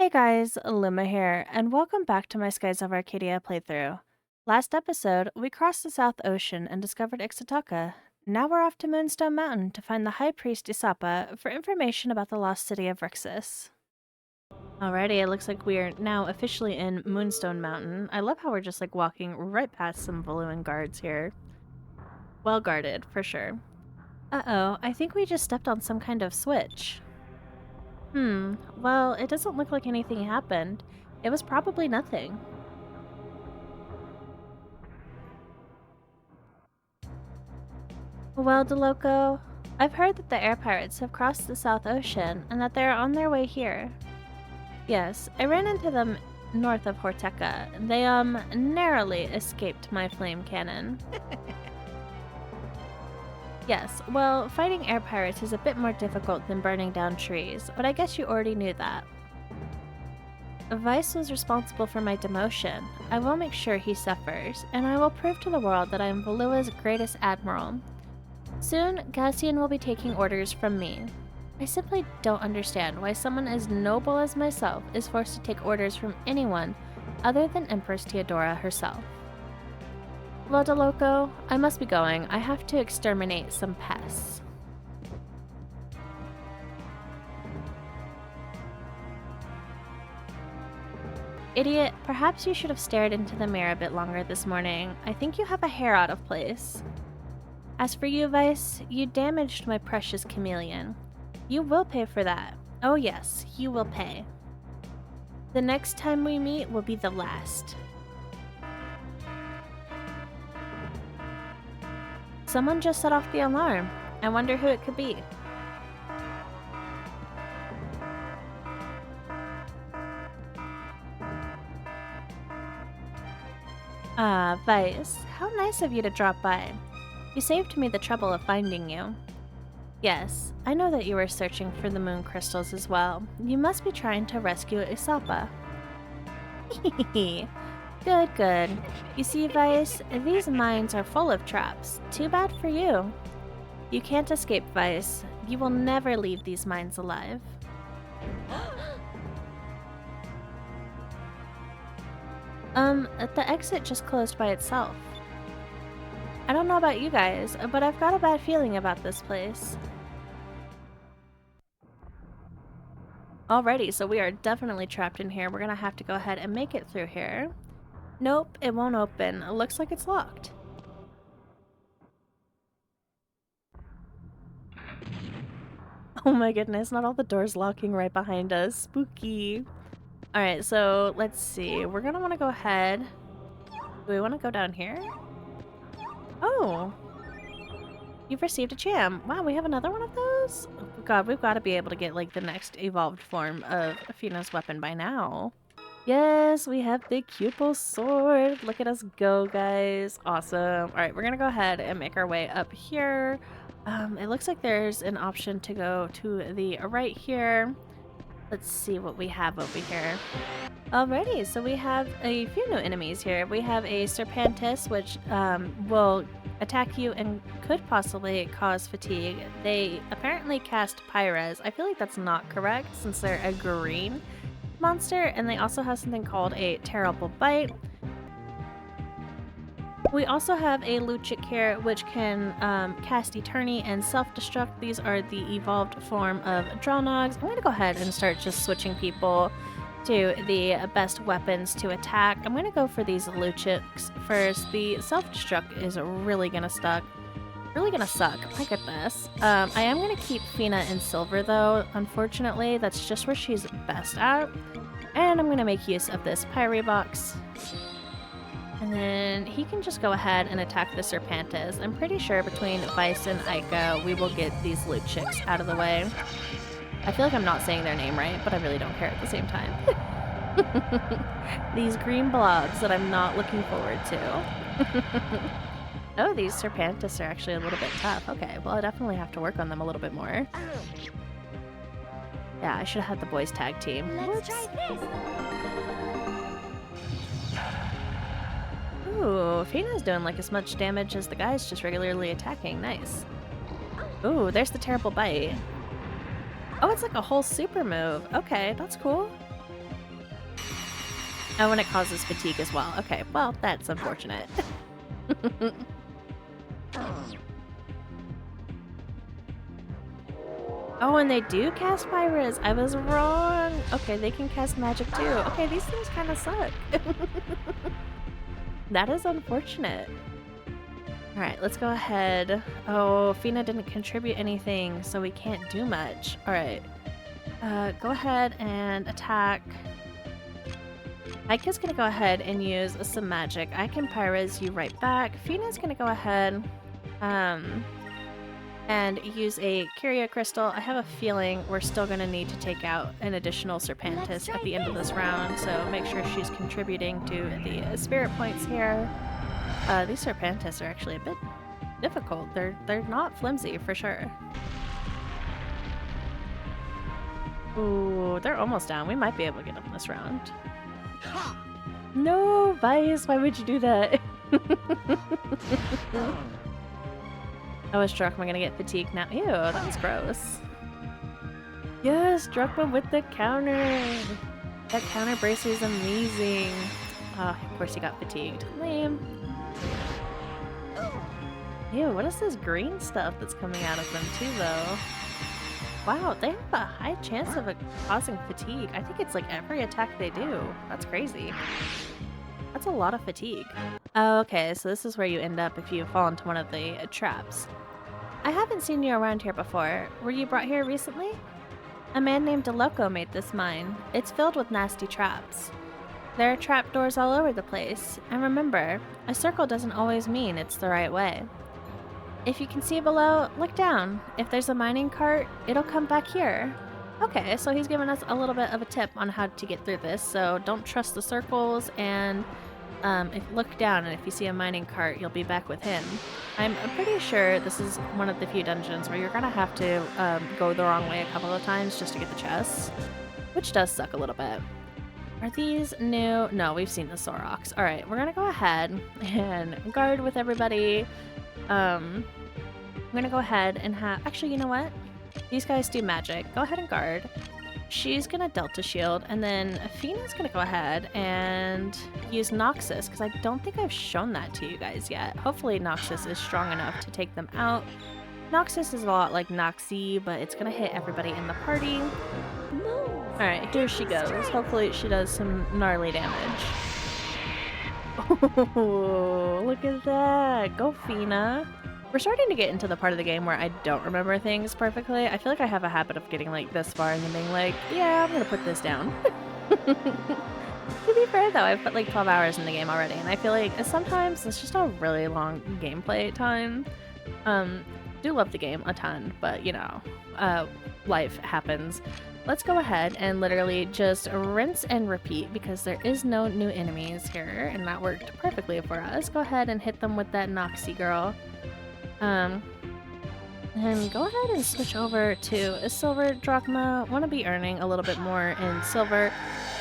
Hey guys, Luma here, and welcome back to my Skies of Arcadia playthrough. Last episode, we crossed the South Ocean and discovered Ixtaka. Now we're off to Moonstone Mountain to find the High Priest Isapa for information about the lost city of Rixus. Alrighty, it looks like we are now officially in Moonstone Mountain. I love how we're just like walking right past some Valuan guards here. Well guarded, for sure. Uh-oh, I think we just stepped on some kind of switch. Well, it doesn't look like anything happened. It was probably nothing. Well, DeLoco, I've heard that the air pirates have crossed the South Ocean and that they're on their way here. Yes, I ran into them north of Horteca. They, narrowly escaped my flame cannon. Yes, well, fighting air pirates is a bit more difficult than burning down trees, but I guess you already knew that. Vice was responsible for my demotion. I will make sure he suffers, and I will prove to the world that I am Valua's greatest admiral. Soon, Gassian will be taking orders from me. I simply don't understand why someone as noble as myself is forced to take orders from anyone other than Empress Theodora herself. Well, DeLoco, I must be going. I have to exterminate some pests. Idiot, perhaps you should have stared into the mirror a bit longer this morning. I think you have a hair out of place. As for you, Vice, you damaged my precious chameleon. You will pay for that. Oh yes, you will pay. The next time we meet will be the last. Someone just set off the alarm. I wonder who it could be. Ah, Vice, how nice of you to drop by. You saved me the trouble of finding you. Yes, I know that you were searching for the moon crystals as well. You must be trying to rescue Isapa. Good, good. You see, Vice, these mines are full of traps. Too bad for you. You can't escape, Vice. You will never leave these mines alive. The exit just closed by itself. I don't know about you guys, but I've got a bad feeling about this place. Alrighty, so we are definitely trapped in here. We're gonna have to go ahead and make it through here. Nope, it won't open. It looks like it's locked. Oh my goodness, not all the doors locking right behind us. Spooky. Alright, so let's see. We're gonna want to go ahead. Do we want to go down here? Oh! You've received a gem. Wow, we have another one of those? Oh god, we've got to be able to get like the next evolved form of Athena's weapon by now. Yes, we have the Cupel sword. Look at us go, guys. Awesome. Alright, we're gonna go ahead and make our way up here. It looks like there's an option to go to the right here. Let's see what we have over here. Alrighty, so we have a few new enemies here. We have a Serpentis, which will attack you and could possibly cause fatigue. They apparently cast Pyres. I feel like that's not correct since they're a green monster, and they also have something called a Terrible Bite. We also have a Luchik here, which can cast Eterni and Self-Destruct. These are the evolved form of Dronogs. I'm going to go ahead and start just switching people to the best weapons to attack. I'm going to go for these Luchiks first. The Self-Destruct is really going to suck. My goodness. I am going to keep Fina in silver, though. Unfortunately, that's just where she's best at. And I'm going to make use of this Pyre box. And then he can just go ahead and attack the Serpentis. I'm pretty sure between Vice and Ica, we will get these Luchiks out of the way. I feel like I'm not saying their name right, but I really don't care at the same time. These green blobs that I'm not looking forward to. Oh, these Serpentis are actually a little bit tough. Okay, well, I definitely have to work on them a little bit more. Yeah, I should have had the boys tag team. Let's try this. Ooh, Fina's doing like as much damage as the guy's just regularly attacking. Nice. Ooh, there's the Terrible Bite. Oh, it's like a whole super move. Okay, that's cool. Oh, and it causes fatigue as well. Okay, well, that's unfortunate. Oh, and they do cast Pyrus. I was wrong. Okay, they can cast magic too. Okay, these things kind of suck. That is unfortunate. All right, let's go ahead. Oh, Fina didn't contribute anything, so we can't do much. All right. Go ahead and attack. Micah's gonna go ahead and use some magic. I can Pyrus you right back. Fina's gonna go ahead and use a Curia Crystal. I have a feeling we're still gonna need to take out an additional Serpentis at the end of this round, so make sure she's contributing to the spirit points here. These Serpentis are actually a bit difficult. They're not flimsy for sure. Ooh, they're almost down. We might be able to get them this round. No, Vice, why would you do that? I was Drachma gonna get fatigued now. Ew, that was gross. Yes, Drachma with the counter. That counter bracer is amazing. Oh, of course he got fatigued. Lame. Ew, what is this green stuff that's coming out of them too, though? Wow, they have a high chance of causing fatigue. I think it's like every attack they do. That's crazy. That's a lot of fatigue. Oh, okay, so this is where you end up if you fall into one of the traps. I haven't seen you around here before. Were you brought here recently? A man named DeLoco made this mine. It's filled with nasty traps. There are trapdoors all over the place. And remember, a circle doesn't always mean it's the right way. If you can see below, look down. If there's a mining cart, it'll come back here. Okay, so he's given us a little bit of a tip on how to get through this. So don't trust the circles, and look down, and if you see a mining cart, you'll be back with him. I'm pretty sure this is one of the few dungeons where you're gonna have to go the wrong way a couple of times just to get the chests, which does suck a little bit. Are these new? No, we've seen the Soroks. All right, we're gonna go ahead and guard with everybody. I'm gonna go ahead and have... Actually, you know what? These guys do magic. Go ahead and guard. She's gonna Delta Shield, and then Fina's gonna go ahead and use Noxus, because I don't think I've shown that to you guys yet. Hopefully Noxus is strong enough to take them out. Noxus is a lot like Noxie, but it's gonna hit everybody in the party. Alright, here she goes. Hopefully she does some gnarly damage. Oh, look at that. Go, Fina. We're starting to get into the part of the game where I don't remember things perfectly. I feel like I have a habit of getting like this far and then being like, yeah, I'm gonna put this down. To be fair though, I've put like 12 hours in the game already, and I feel like sometimes it's just a really long gameplay time. Do love the game a ton, but you know, life happens. Let's go ahead and literally just rinse and repeat because there is no new enemies here, and that worked perfectly for us. Go ahead and hit them with that Noxie girl. And go ahead and switch over to a silver drachma. Want to be earning a little bit more in silver.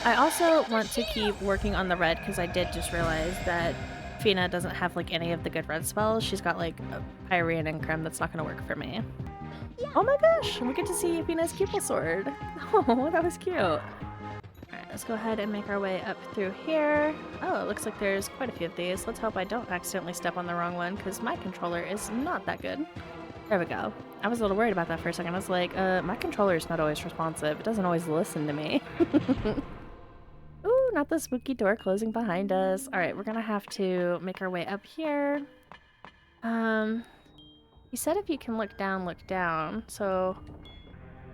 I also want to keep working on the red because I did just realize that Fina doesn't have like any of the good red spells. She's got like a Pyrean and Creme that's not going to work for me. Oh my gosh, we get to see Fina's Cupid sword. Oh, that was cute. Alright, let's go ahead and make our way up through here. Oh, it looks like there's quite a few of these. Let's hope I don't accidentally step on the wrong one because my controller is not that good. There we go. I was a little worried about that for a second. I was like, my controller is not always responsive. It doesn't always listen to me. Ooh, not the spooky door closing behind us. Alright, we're gonna have to make our way up here. He said if you can look down, so...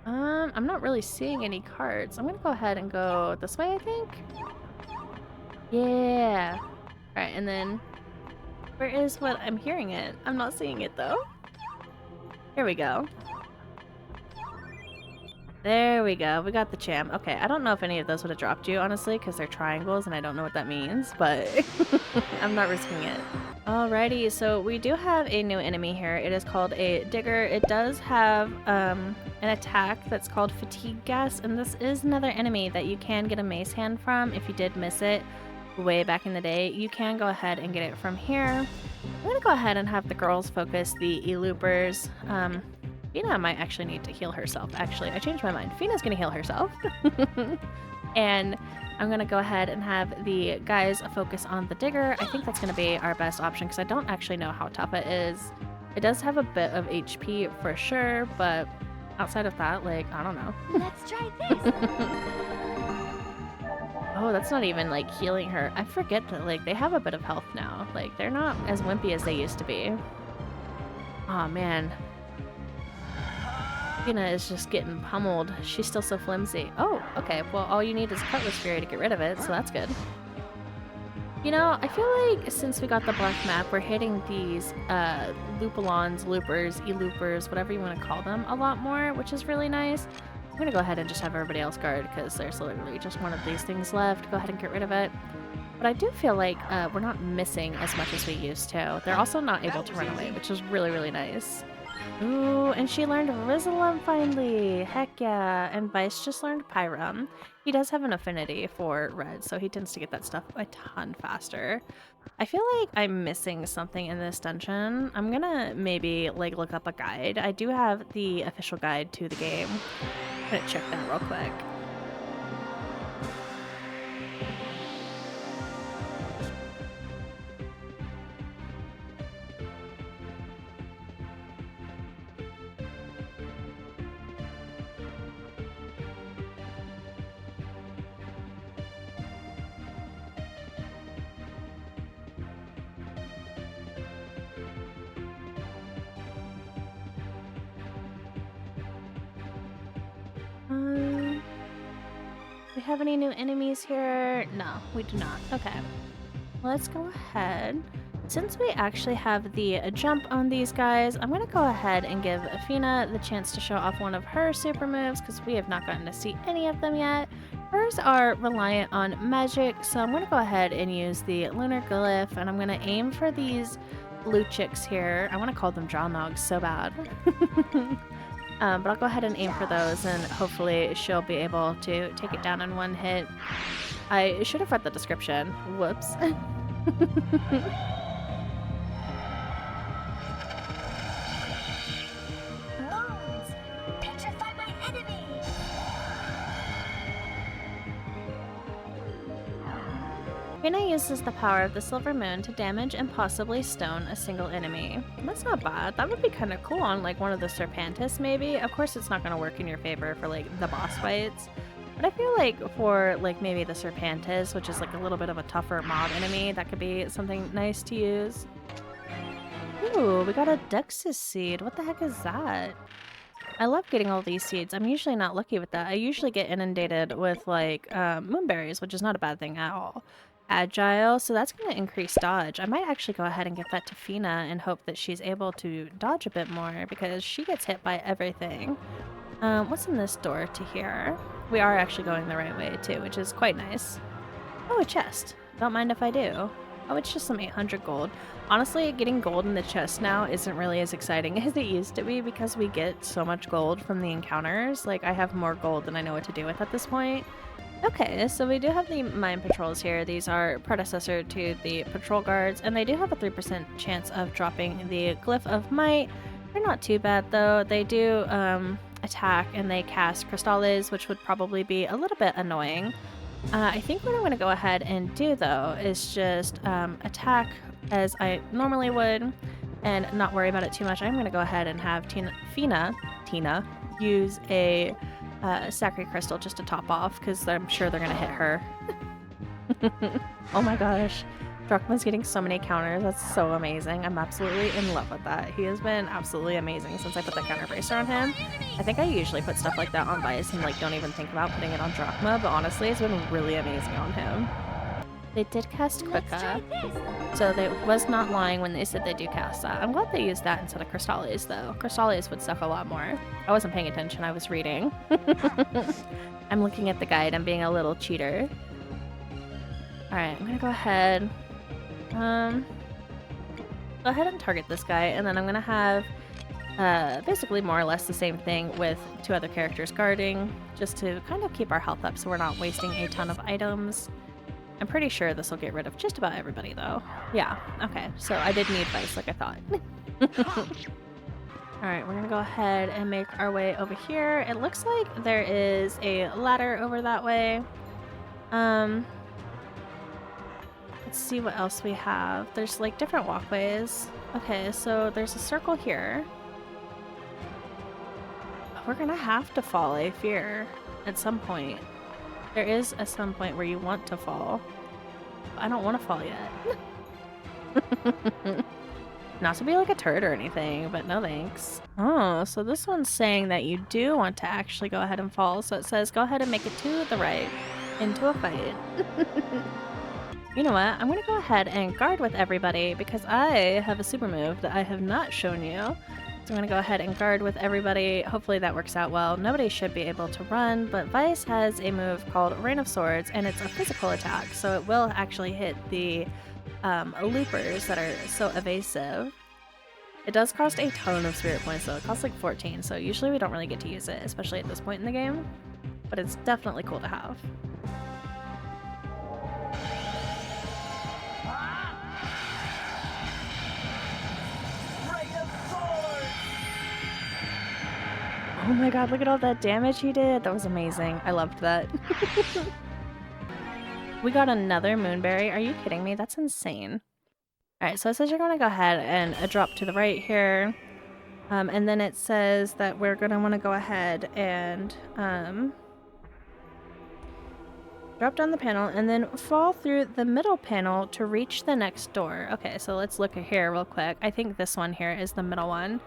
I'm not really seeing any cards. I'm gonna go ahead and go this way, I think? Yeah! Alright, and then... Where is what? I'm hearing it. I'm not seeing it, though. Here we go. There we go. We got the Cham. Okay, I don't know if any of those would have dropped you, honestly, because they're triangles, and I don't know what that means, but I'm not risking it. Alrighty, so we do have a new enemy here. It is called a Digger. It does have an attack that's called Fatigue Gas, and this is another enemy that you can get a mace hand from if you did miss it way back in the day. You can go ahead and get it from here. I'm going to go ahead and have the girls focus the E-loopers. Fina might actually need to heal herself. Actually, I changed my mind. Fina's going to heal herself. And I'm going to go ahead and have the guys focus on the digger. I think that's going to be our best option because I don't actually know how tough it is. It does have a bit of HP for sure, but outside of that, like, I don't know. Let's try this. Oh, that's not even, like, healing her. I forget that, like, they have a bit of health now. Like, they're not as wimpy as they used to be. Aw, man. Tina is just getting pummeled. She's still so flimsy. Oh, okay. Well, all you need is Cutlass Fury to get rid of it, so that's good. You know, I feel like since we got the black map, we're hitting these loopalons, loopers, e-loopers, whatever you want to call them, a lot more, which is really nice. I'm gonna go ahead and just have everybody else guard because there's literally just one of these things left. Go ahead and get rid of it. But I do feel like we're not missing as much as we used to. They're also not able to run away, which is really, really nice. Ooh, and she learned Rizalum finally! Heck yeah! And Vice just learned Pyrum. He does have an affinity for red, so he tends to get that stuff a ton faster. I feel like I'm missing something in this dungeon. I'm gonna maybe like look up a guide. I do have the official guide to the game. I'm gonna check that real quick. Do we have any new enemies here? No, we do not. Okay. Let's go ahead. Since we actually have the jump on these guys, I'm going to go ahead and give Athena the chance to show off one of her super moves because we have not gotten to see any of them yet. Hers are reliant on magic, so I'm going to go ahead and use the lunar glyph, and I'm going to aim for these blue chicks here. I want to call them Jawnogs so bad. But I'll go ahead and aim for those, and hopefully she'll be able to take it down in one hit. I should have read the description. Whoops. Moons, petrify my enemy. Rina uses the power of the silver moon to damage and possibly stone a single enemy. That's not bad. That would be kind of cool on like one of the Serpentis maybe. Of course it's not going to work in your favor for like the boss fights. But I feel like for like maybe the Serpentis, which is like a little bit of a tougher mob enemy, that could be something nice to use. Ooh, we got a Dexus seed. What the heck is that? I love getting all these seeds. I'm usually not lucky with that. I usually get inundated with like moonberries, which is not a bad thing at all. Agile, so that's going to increase dodge. I might actually go ahead and give that to Fina and hope that she's able to dodge a bit more because she gets hit by everything. What's in this door to here? We are actually going the right way too, which is quite nice. Oh, a chest. Don't mind if I do. Oh, it's just some 800 gold. Honestly, getting gold in the chest now isn't really as exciting as it used to be because we get so much gold from the encounters. Like, I have more gold than I know what to do with at this point. Okay, so we do have the mine patrols here. These are predecessor to the patrol guards, and they do have a 3% chance of dropping the Glyph of Might. They're not too bad, though. They do attack, and they cast Crystales, which would probably be a little bit annoying. I think what I'm going to go ahead and do, though, is just attack as I normally would, and not worry about it too much. I'm going to go ahead and have Tina use a Sacred Crystal just to top off, because I'm sure they're going to hit her. Oh my gosh. Drachma's getting so many counters. That's so amazing. I'm absolutely in love with that. He has been absolutely amazing since I put the counter bracer on him. I think I usually put stuff like that on Vice and like don't even think about putting it on Drachma, but honestly it's been really amazing on him. They did cast Quicka, so they was not lying when they said they do cast that. I'm glad they used that instead of Crystales, though. Crystales would suck a lot more. I wasn't paying attention, I was reading. I'm looking at the guide, I'm being a little cheater. Alright, I'm gonna go ahead. Go ahead and target this guy, and then I'm gonna have basically more or less the same thing with two other characters guarding, just to kind of keep our health up so we're not wasting a ton of items. I'm pretty sure this will get rid of just about everybody, though. Yeah, okay, so I did need Vice like I thought. Alright, we're gonna go ahead and make our way over here. It looks like there is a ladder over that way. Let's see what else we have. There's like different walkways. Okay, so there's a circle here. We're gonna have to fall, I fear, at some point. There is a some point where you want to fall. I don't want to fall yet. Not to be like a turd or anything, but no thanks. Oh, so this one's saying that you do want to actually go ahead and fall. So it says go ahead and make it to the right into a fight. You know what? I'm going to go ahead and guard with everybody because I have a super move that I have not shown you. So I'm going to go ahead and guard with everybody. Hopefully that works out well. Nobody should be able to run, but Vice has a move called Rain of Swords, and it's a physical attack, so it will actually hit the loopers that are so evasive. It does cost a ton of spirit points though. It costs like 14, so usually we don't really get to use it, especially at this point in the game. But it's definitely cool to have. Oh my god, look at all that damage he did. That was amazing. I loved that. We got another Moonberry. Are you kidding me? That's insane. Alright, so it says you're going to go ahead and drop to the right here. And then it says that we're going to want to go ahead and drop down the panel and then fall through the middle panel to reach the next door. Okay, so let's look at here real quick. I think this one here is the middle one.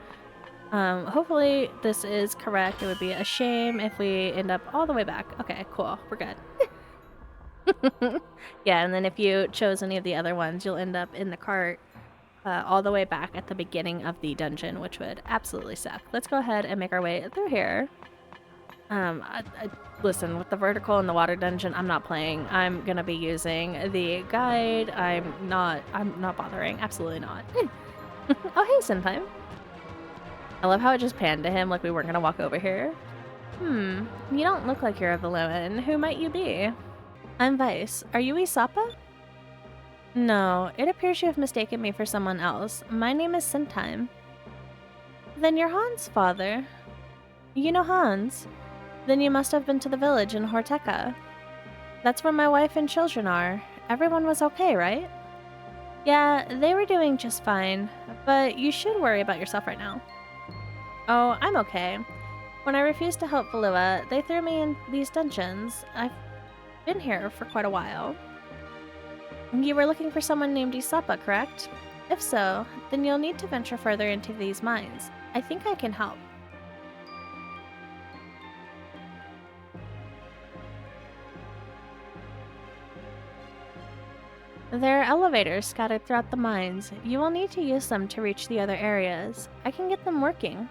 Hopefully this is correct. It would be a shame if we end up all the way back. Okay, cool. We're good. Yeah, and then if you chose any of the other ones, you'll end up in the cart all the way back at the beginning of the dungeon, which would absolutely suck. Let's go ahead and make our way through here. Listen, with the vertical and the water dungeon, I'm not playing. I'm gonna be using the guide. I'm not bothering. Absolutely not. Oh, hey, Senpai. I love how it just panned to him like we weren't gonna walk over here. You don't look like you're a villain. Who might you be? I'm Vice. Are you Isapa? No, it appears you have mistaken me for someone else. My name is Sentime. Then you're Hans' father. You know Hans? Then you must have been to the village in Horteka. That's where my wife and children are. Everyone was okay, right? Yeah, they were doing just fine, but you should worry about yourself right now. Oh, I'm okay. When I refused to help Valua, they threw me in these dungeons. I've been here for quite a while. You were looking for someone named Isapa, correct? If so, then you'll need to venture further into these mines. I think I can help. There are elevators scattered throughout the mines. You will need to use them to reach the other areas. I can get them working.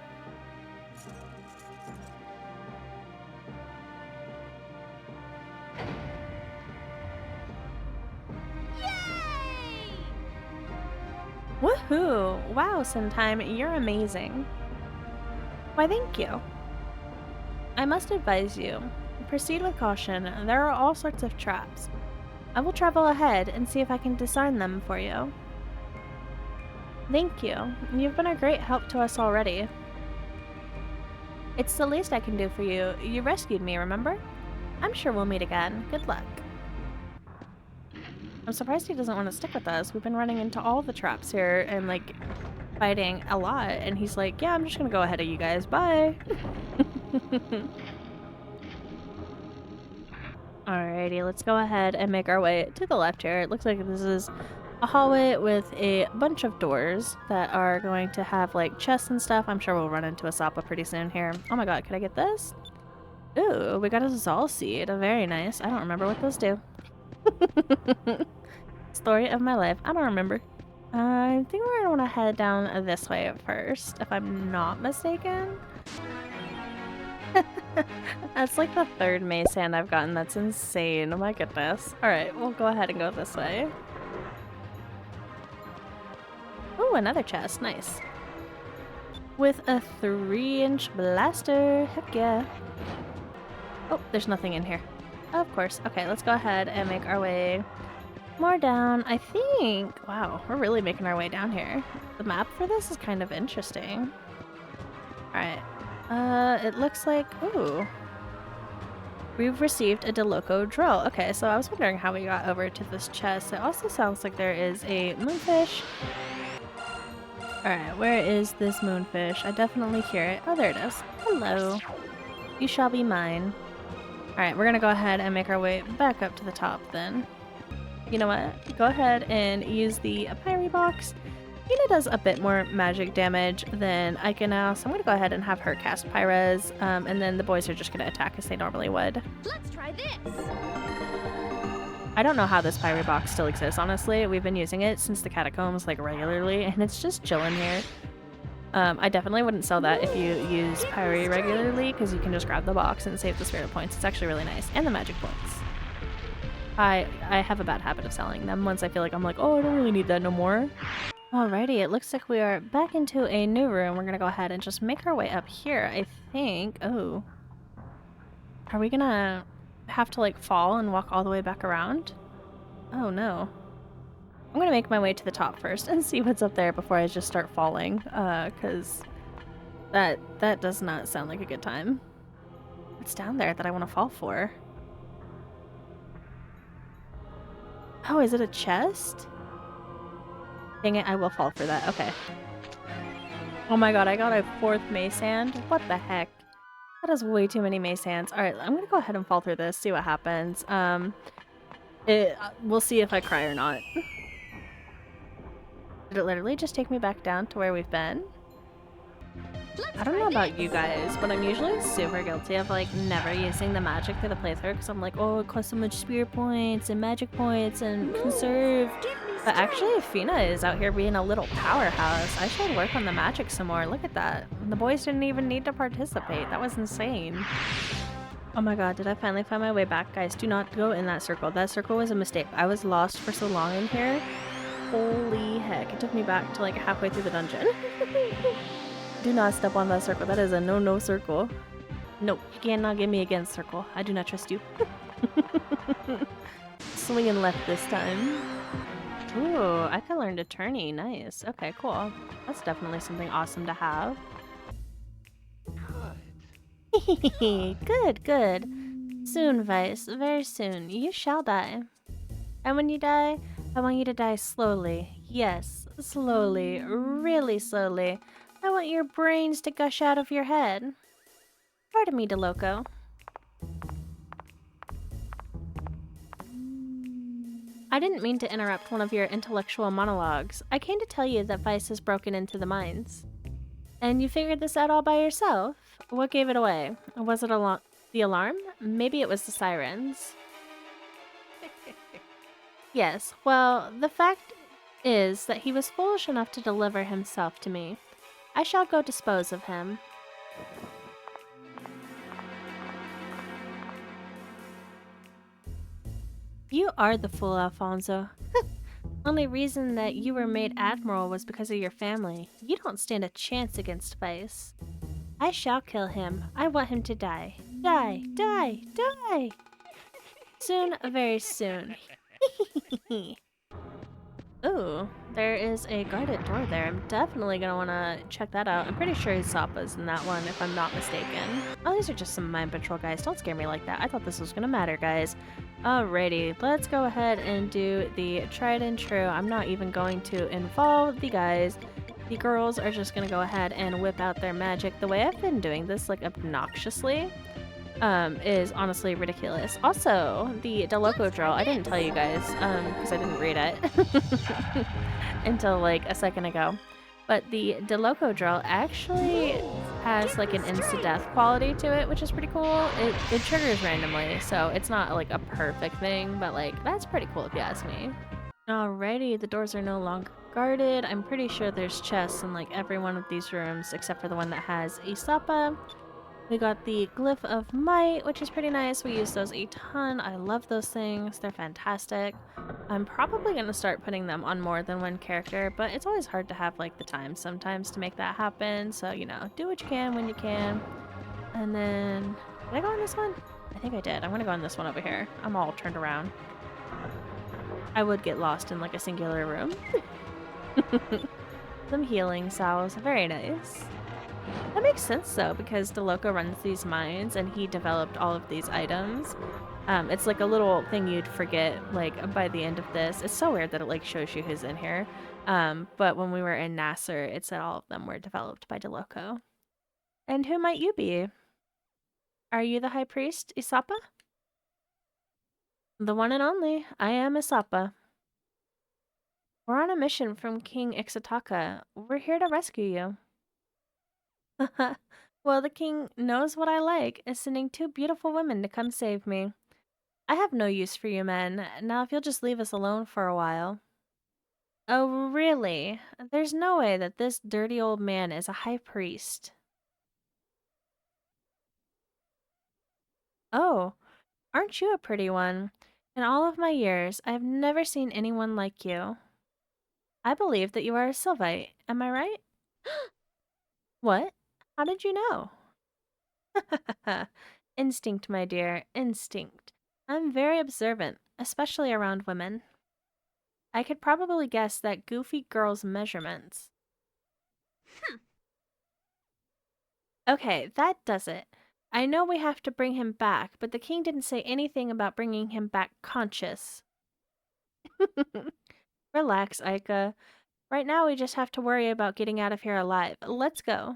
Woohoo! Wow, Sentime, you're amazing. Why, thank you. I must advise you. Proceed with caution. There are all sorts of traps. I will travel ahead and see if I can disarm them for you. Thank you. You've been a great help to us already. It's the least I can do for you. You rescued me, remember? I'm sure we'll meet again. Good luck. I'm surprised he doesn't want to stick with us. We've been running into all the traps here and, like, fighting a lot. And he's like, yeah, I'm just gonna go ahead of you guys. Bye. Alrighty, let's go ahead and make our way to the left here. It looks like this is a hallway with a bunch of doors that are going to have, like, chests and stuff. I'm sure we'll run into a Sapa pretty soon here. Oh my god, could I get this? Ooh, we got a Zal seed. Very nice. I don't remember what those do. Story of my life. I don't remember. I think we're gonna want to head down this way first, if I'm not mistaken. That's like the third mace hand I've gotten. That's insane. Oh my goodness. Alright, we'll go ahead and go this way. Oh, another chest. Nice. With a 3-inch blaster. Heck yeah. Oh, there's nothing in here. Of course. Okay, let's go ahead and make our way more down. I think... Wow, we're really making our way down here. The map for this is kind of interesting. Alright. It looks like... Ooh. We've received a DeLoco drill. Okay, so I was wondering how we got over to this chest. It also sounds like there is a moonfish. Alright, where is this moonfish? I definitely hear it. Oh, there it is. Hello. You shall be mine. Alright, we're gonna go ahead and make our way back up to the top then. You know what? Go ahead and use the Pyre box. Tina does a bit more magic damage than I can now, so I'm gonna go ahead and have her cast Pyres, and then the boys are just gonna attack as they normally would. Let's try this. I don't know how this Pyre box still exists, honestly. We've been using it since the catacombs, like, regularly, and it's just chilling here. I definitely wouldn't sell that if you use Pyre regularly, because you can just grab the box and save the spirit points. It's actually really nice, and the magic points. I have a bad habit of selling them once I feel like I'm like, oh, I don't really need that no more. Alrighty, it looks like we are back into a new room. We're gonna go ahead and just make our way up here, I think. Oh. Are we gonna have to, like, fall and walk all the way back around? Oh, no. I'm gonna make my way to the top first and see what's up there before I just start falling, because that does not sound like a good time. What's down there that I want to fall for? Oh, is it a chest? Dang it, I will fall for that. Okay. Oh my god, I got a 4th mace hand? What the heck? That is way too many mace hands. Alright, I'm gonna go ahead and fall through this, see what happens. We'll see if I cry or not. Did it literally just take me back down to where we've been? I don't know about you guys, but I'm usually super guilty of, like, never using the magic through the playthrough because I'm like, oh, it costs so much spirit points and magic points and conserve. But actually, Fina is out here being a little powerhouse. I should work on the magic some more. Look at that. The boys didn't even need to participate. That was insane. Oh my god, did I finally find my way back? Guys, do not go in that circle. That circle was a mistake. I was lost for so long in here. Holy heck. It took me back to, like, halfway through the dungeon. Do not step on that circle. That is a no-no circle. No, you cannot get me against circle. I do not trust you. Swinging left this time. Ooh, I can learn to tourney. Nice. Okay, cool. That's definitely something awesome to have. Good, good. Soon, Vice. Very soon. You shall die. And when you die, I want you to die slowly. Yes, slowly. Really slowly. I want your brains to gush out of your head. Pardon me, DeLoco. I didn't mean to interrupt one of your intellectual monologues. I came to tell you that Vice has broken into the mines. And you figured this out all by yourself? What gave it away? Was it the alarm? Maybe it was the sirens. Yes, well, the fact is that he was foolish enough to deliver himself to me. I shall go dispose of him. You are the fool, Alfonso. Only reason that you were made admiral was because of your family. You don't stand a chance against Vice. I shall kill him. I want him to die. Die, die, die! Soon, very soon. Ooh, there is a guarded door there. I'm definitely gonna wanna check that out. I'm pretty sure Isapa's in that one, if I'm not mistaken. Oh, these are just some mine patrol guys. Don't scare me like that. I thought this was gonna matter, guys. Alrighty, let's go ahead and do the tried and true. I'm not even going to involve the guys. The girls are just gonna go ahead and whip out their magic. The way I've been doing this, like, obnoxiously, is honestly ridiculous. Also, the DeLoco drill, I didn't tell you guys, because I didn't read it until, like, a second ago. But the DeLoco drill actually has, like, an insta-death quality to it, which is pretty cool. It triggers randomly, so it's not, like, a perfect thing, but, like, that's pretty cool if you ask me. Alrighty, the doors are no longer guarded. I'm pretty sure there's chests in, like, every one of these rooms, except for the one that has Isapa. We got the Glyph of Might, which is pretty nice. We use those a ton. I love those things. They're fantastic. I'm probably going to start putting them on more than one character, but it's always hard to have, like, the time sometimes to make that happen. So, you know, do what you can when you can. And then, did I go on this one? I think I did. I'm going to go on this one over here. I'm all turned around. I would get lost in, like, a singular room. Some healing salves. Very nice. That makes sense though, because DeLoco runs these mines and he developed all of these items. It's like a little thing you'd forget, like, by the end of this. It's so weird that it, like, shows you who's in here. But when we were in Nasser, it said all of them were developed by DeLoco. And who might you be? Are you the High Priest, Isapa? The one and only. I am Isapa. We're on a mission from King Ixataka. We're here to rescue you. Well, the king knows what I like, is sending 2 beautiful women to come save me. I have no use for you men. Now if you'll just leave us alone for a while. Oh, really? There's no way that this dirty old man is a high priest. Oh, aren't you a pretty one? In all of my years, I have never seen anyone like you. I believe that you are a Sylvite. Am I right? What? How did you know? Instinct, my dear, instinct. I'm very observant, especially around women. I could probably guess that goofy girl's measurements. Okay, that does it. I know we have to bring him back, but the king didn't say anything about bringing him back conscious. Relax, Aika. Right now we just have to worry about getting out of here alive. Let's go.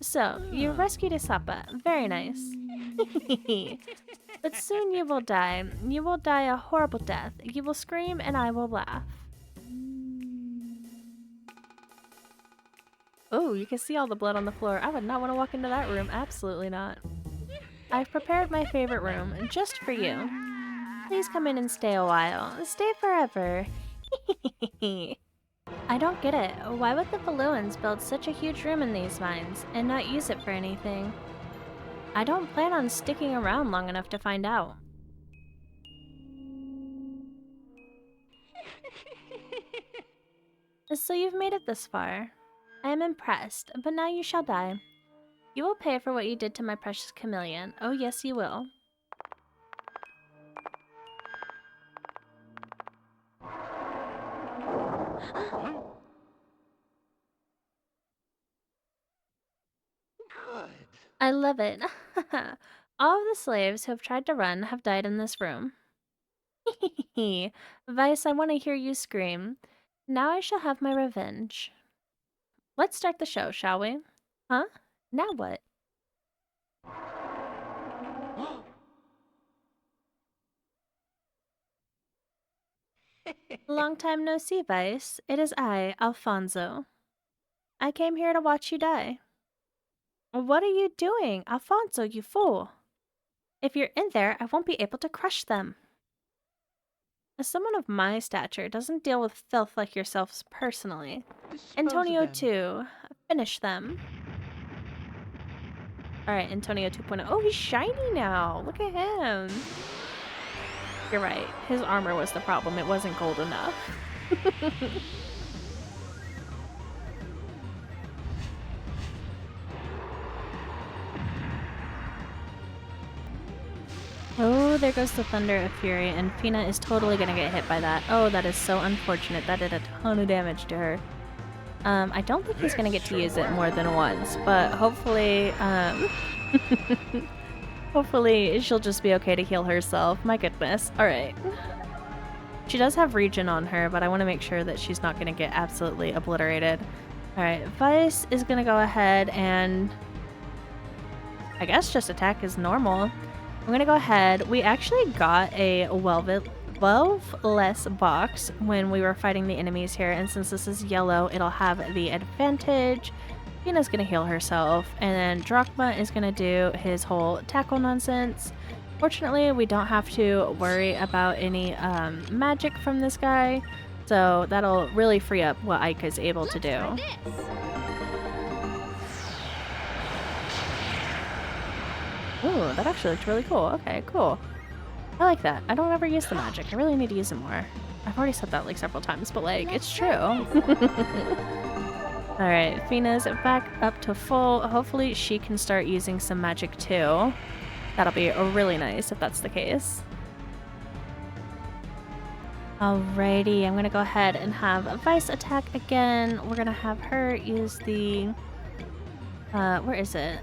So, you rescued Isapa. Very nice. But soon you will die. You will die a horrible death. You will scream and I will laugh. Oh, you can see all the blood on the floor. I would not want to walk into that room. Absolutely not. I've prepared my favorite room just for you. Please come in and stay a while. Stay forever. I don't get it. Why would the Faluans build such a huge room in these mines and not use it for anything? I don't plan on sticking around long enough to find out. So you've made it this far. I am impressed, but now you shall die. You will pay for what you did to my precious chameleon. Oh yes, you will. Good. I love it. All of the slaves who have tried to run have died in this room. Vice, I want to hear you scream. Now I shall have my revenge. Let's start the show, shall we? Huh? Now what? Long time no see, Vice. It is I, Alfonso. I came here to watch you die. What are you doing? Alfonso, you fool! If you're in there, I won't be able to crush them. As someone of my stature doesn't deal with filth like yourselves personally. Dispose of Antonio them. 2, finish them. Alright, Antonio 2.0. Oh, he's shiny now! Look at him! You're right, his armor was the problem, it wasn't gold enough. Oh, there goes the Thunder of Fury, and Fina is totally gonna get hit by that. Oh, that is so unfortunate. That did a ton of damage to her. I don't think he's gonna get to use it more than once, but hopefully, hopefully she'll just be okay to heal herself. My goodness. Alright. She does have regen on her, but I want to make sure that she's not gonna get absolutely obliterated. Alright, Vice is gonna go ahead and I guess just attack as normal. I'm gonna go ahead. We actually got a Welve-less box when we were fighting the enemies here, and since this is yellow, it'll have the advantage. Fina's gonna heal herself, and then Drachma is gonna do his whole tackle nonsense. Fortunately, we don't have to worry about any magic from this guy, so that'll really free up what Ike is able to do. Ooh, that actually looked really cool. Okay, cool. I like that. I don't ever use the magic. I really need to use it more. I've already said that like several times, but like, it's true. Alright, Fina's back up to full. Hopefully she can start using some magic too. That'll be really nice if that's the case. Alrighty, I'm gonna go ahead and have Vice attack again. We're gonna have her use the... where is it?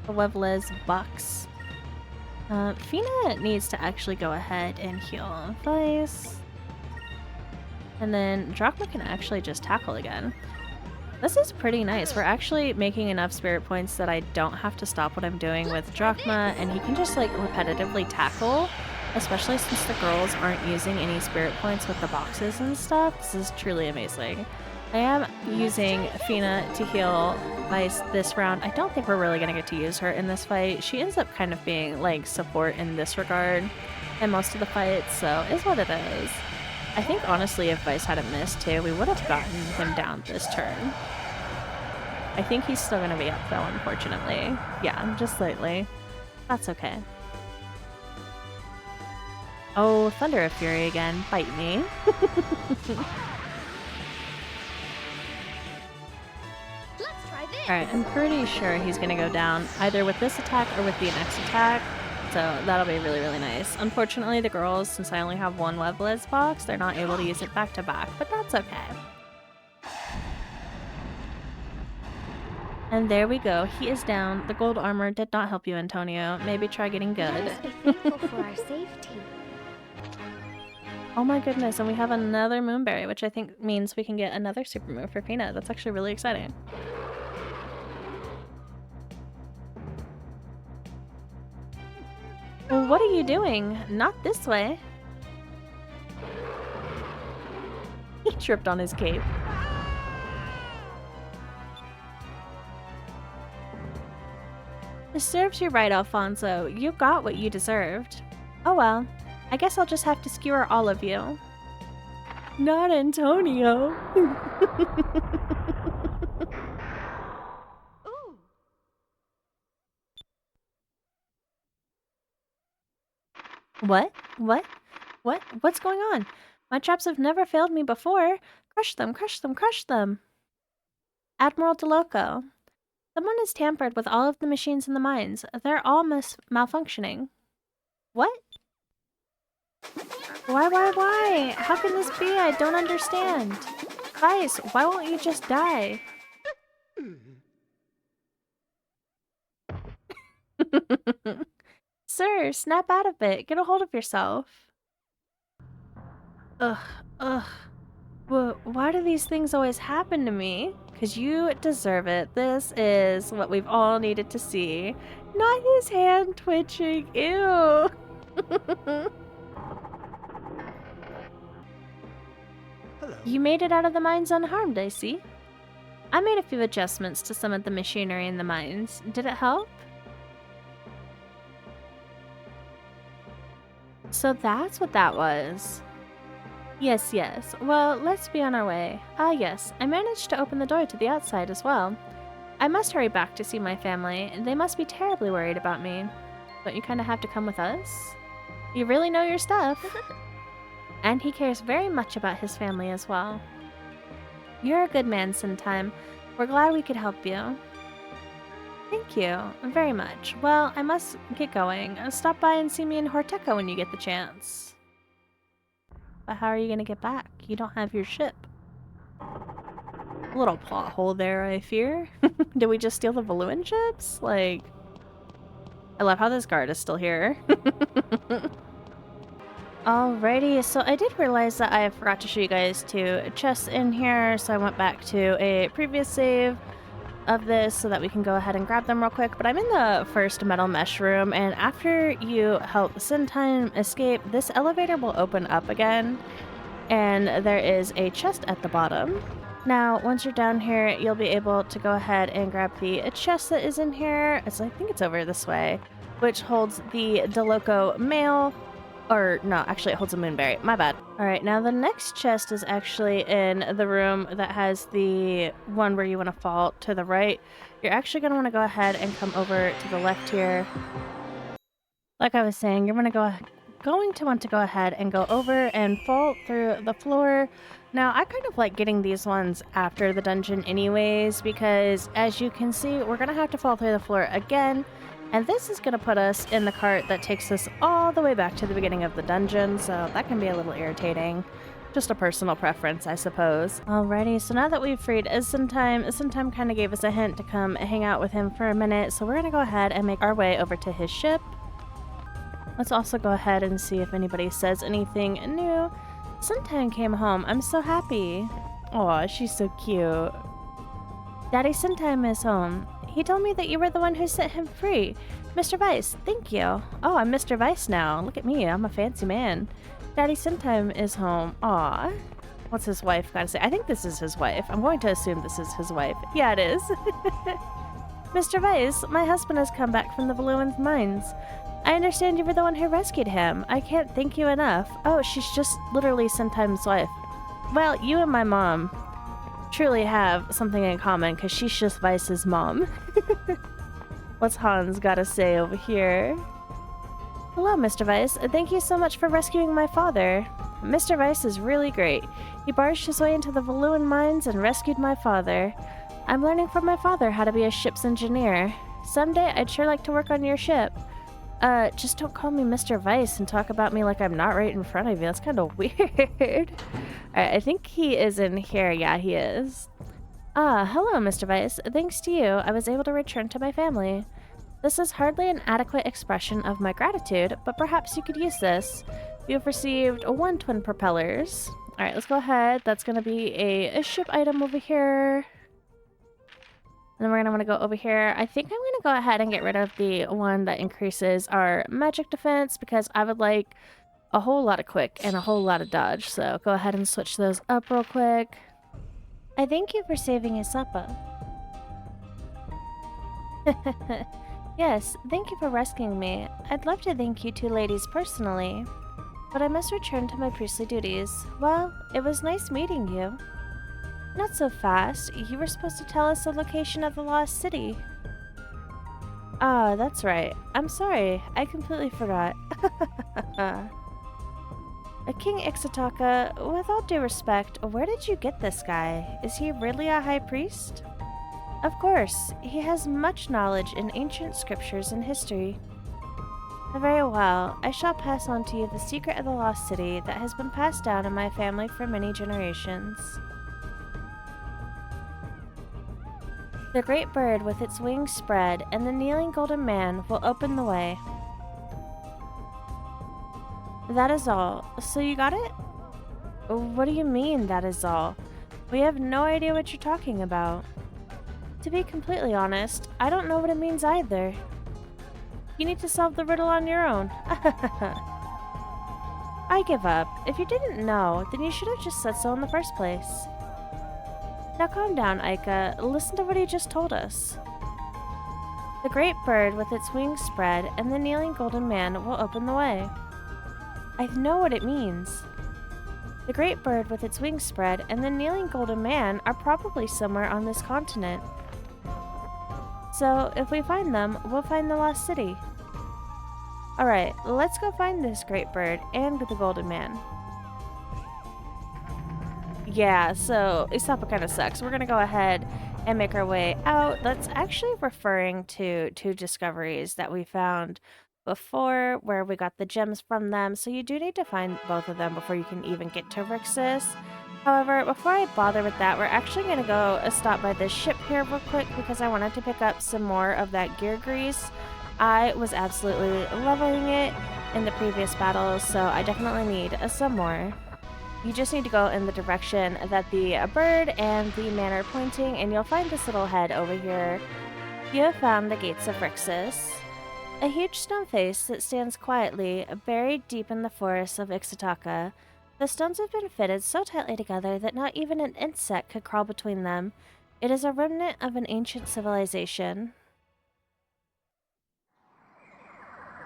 The Wevle's box. Fina needs to actually go ahead and heal Vice. And then Drachma can actually just tackle again. This is pretty nice. We're actually making enough spirit points that I don't have to stop what I'm doing with Drachma, and he can just like repetitively tackle, especially since the girls aren't using any spirit points with the boxes and stuff. This is truly amazing. I am using Fina to heal Vice this round. I don't think we're really going to get to use her in this fight. She ends up kind of being like support in this regard in most of the fights, so is what it is. I think honestly if Vice hadn't missed too, we would have gotten him down this turn. I think he's still going to be up though, unfortunately. Yeah, just slightly. That's okay. Oh, Thunder of Fury again. Bite me. Let's try this. Alright, I'm pretty sure he's going to go down either with this attack or with the next attack. So that'll be really, really nice. Unfortunately, the girls, since I only have one Wevle's box, they're not able to use it back to back, but that's okay. And there we go. He is down. The gold armor did not help you, Antonio. Maybe try getting good. Let us be thankful for our safety. Oh my goodness, and we have another Moonberry, which I think means we can get another super move for Fina. That's actually really exciting. Well, what are you doing? Not this way. He tripped on his cape. This serves you right, Alfonso. You got what you deserved. Oh well. I guess I'll just have to skewer all of you. Not Antonio. Ooh. What? What? What? What's going on? My traps have never failed me before. Crush them, crush them, crush them. Admiral DeLoco. Someone has tampered with all of the machines in the mines. They're all malfunctioning. What? Why? How can this be? I don't understand. Vice, why won't you just die? Sir, snap out of it. Get a hold of yourself. Ugh. Why do these things always happen to me? Because you deserve it. This is what we've all needed to see. Not his hand twitching. Ew. Hello. You made it out of the mines unharmed, I see. I made a few adjustments to some of the machinery in the mines. Did it help? So that's what that was. Yes. Well, let's be on our way. Ah, yes. I managed to open the door to the outside as well. I must hurry back to see my family. They must be terribly worried about me. Don't you kind of have to come with us? You really know your stuff. And he cares very much about his family as well. You're a good man, Sintime. We're glad we could help you. Thank you very much. Well, I must get going. Stop by and see me in Horteca when you get the chance. But how are you going to get back? You don't have your ship. A little plot hole there, I fear. Did we just steal the Valuan ships? Like, I love how this guard is still here. Alrighty, so I did realize that I forgot to show you guys two chests in here, so I went back to a previous save of this so that we can go ahead and grab them real quick. But I'm in the first metal mesh room, and after you help Sintime escape, this elevator will open up again, and there is a chest at the bottom. Now, once you're down here, you'll be able to go ahead and grab the chest that is in here. I think it's over this way, which holds the DeLoco mail. Or, no, actually it holds a Moonberry. My bad. Alright, now the next chest is actually in the room that has the one where you want to fall to the right. You're actually going to want to go ahead and come over to the left here. Like I was saying, you're going to want to go ahead and go over and fall through the floor. Now, I kind of like getting these ones after the dungeon anyways, because as you can see, we're going to have to fall through the floor again. And this is going to put us in the cart that takes us all the way back to the beginning of the dungeon, so that can be a little irritating. Just a personal preference, I suppose. Alrighty, so now that we've freed Isentime kind of gave us a hint to come hang out with him for a minute, so we're going to go ahead and make our way over to his ship. Let's also go ahead and see if anybody says anything new. Isentime came home. I'm so happy. Aw, she's so cute. Daddy Isentime is home. He told me that you were the one who set him free. Mr. Weiss, thank you. Oh, I'm Mr. Weiss now. Look at me, I'm a fancy man. Daddy Isentime is home. Aw. What's his wife gotta say? I think this is his wife. I'm going to assume this is his wife. Yeah, it is. Mr. Weiss, my husband has come back from the Balloon Mines. I understand you were the one who rescued him. I can't thank you enough. Oh, she's just literally Isentime's wife. Well, you and my mom truly have something in common because she's just Weiss's mom. What's Hans gotta say over here? Hello, Mr. Weiss. Thank you so much for rescuing my father. Mr. Weiss is really great. He barged his way into the Balloon Mines and rescued my father. I'm learning from my father how to be a ship's engineer. Someday I'd sure like to work on your ship. Just don't call me Mr. Weiss and talk about me like I'm not right in front of you. That's kind of weird. Alright, I think he is in here. Yeah, he is. Ah, hello, Mr. Weiss. Thanks to you, I was able to return to my family. This is hardly an adequate expression of my gratitude, but perhaps you could use this. You have received 1 twin propellers. Alright, let's go ahead. That's going to be a ship item over here. And then we're going to want to go over here. I think I'm going to go ahead and get rid of the one that increases our magic defense because I would like a whole lot of quick and a whole lot of dodge. So go ahead and switch those up real quick. I thank you for saving Isapa. Yes, thank you for rescuing me. I'd love to thank you two ladies personally, but I must return to my priestly duties. Well, it was nice meeting you. Not so fast. You were supposed to tell us the location of the lost city. Ah, that's right. I'm sorry. I completely forgot. King Ixataka, with all due respect, where did you get this guy? Is he really a high priest? Of course. He has much knowledge in ancient scriptures and history. Very well. I shall pass on to you the secret of the lost city that has been passed down in my family for many generations. The great bird with its wings spread and the kneeling golden man will open the way. That is all. So you got it? What do you mean, that is all? We have no idea what you're talking about. To be completely honest, I don't know what it means either. You need to solve the riddle on your own. I give up. If you didn't know, then you should have just said so in the first place. Now calm down, Aika. Listen to what he just told us. The great bird with its wings spread and the kneeling golden man will open the way. I know what it means. The great bird with its wings spread and the kneeling golden man are probably somewhere on this continent. So, if we find them, we'll find the lost city. Alright, let's go find this great bird and the golden man. Yeah, so Isapa kind of sucks. We're going to go ahead and make our way out. That's actually referring to two discoveries that we found before, where we got the gems from them. So you do need to find both of them before you can even get to Rixus. However, before I bother with that, we're actually going to go stop by this ship here real quick because I wanted to pick up some more of that gear grease. I was absolutely loving it in the previous battles, so I definitely need some more. You just need to go in the direction that the bird and the man are pointing, and you'll find this little head over here. You have found the gates of Rixus, a huge stone face that stands quietly, buried deep in the forests of Ixataka. The stones have been fitted so tightly together that not even an insect could crawl between them. It is a remnant of an ancient civilization.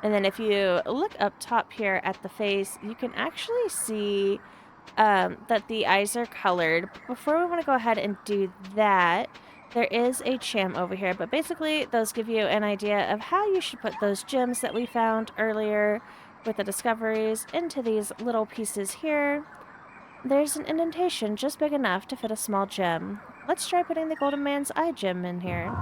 And then if you look up top here at the face, you can actually see that the eyes are colored. Before we want to go ahead and do that, there is a gem over here. But basically, those give you an idea of how you should put those gems that we found earlier with the discoveries into these little pieces here. There's an indentation just big enough to fit a small gem. Let's try putting the golden man's eye gem in here.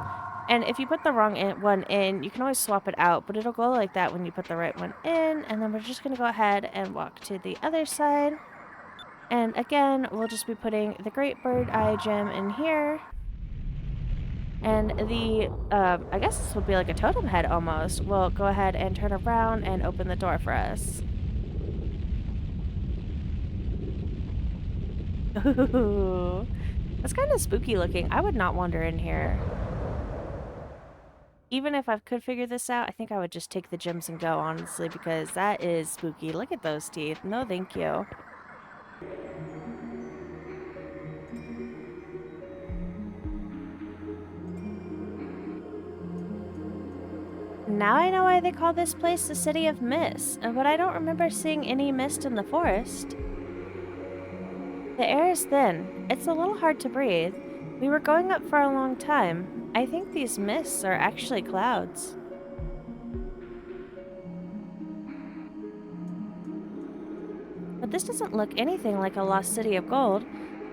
And if you put the wrong one in, you can always swap it out, but it'll go like that when you put the right one in. And then we're just going to go ahead and walk to the other side. And again, we'll just be putting the Great Bird Eye Gem in here. And the, I guess this would be like a totem head almost. We'll go ahead and turn around and open the door for us. Ooh, that's kind of spooky looking. I would not wander in here. Even if I could figure this out, I think I would just take the gems and go, honestly, because that is spooky. Look at those teeth. No, thank you. Now I know why they call this place the City of Mist, but I don't remember seeing any mist in the forest. The air is thin. It's a little hard to breathe. We were going up for a long time. I think these mists are actually clouds. But this doesn't look anything like a lost city of gold.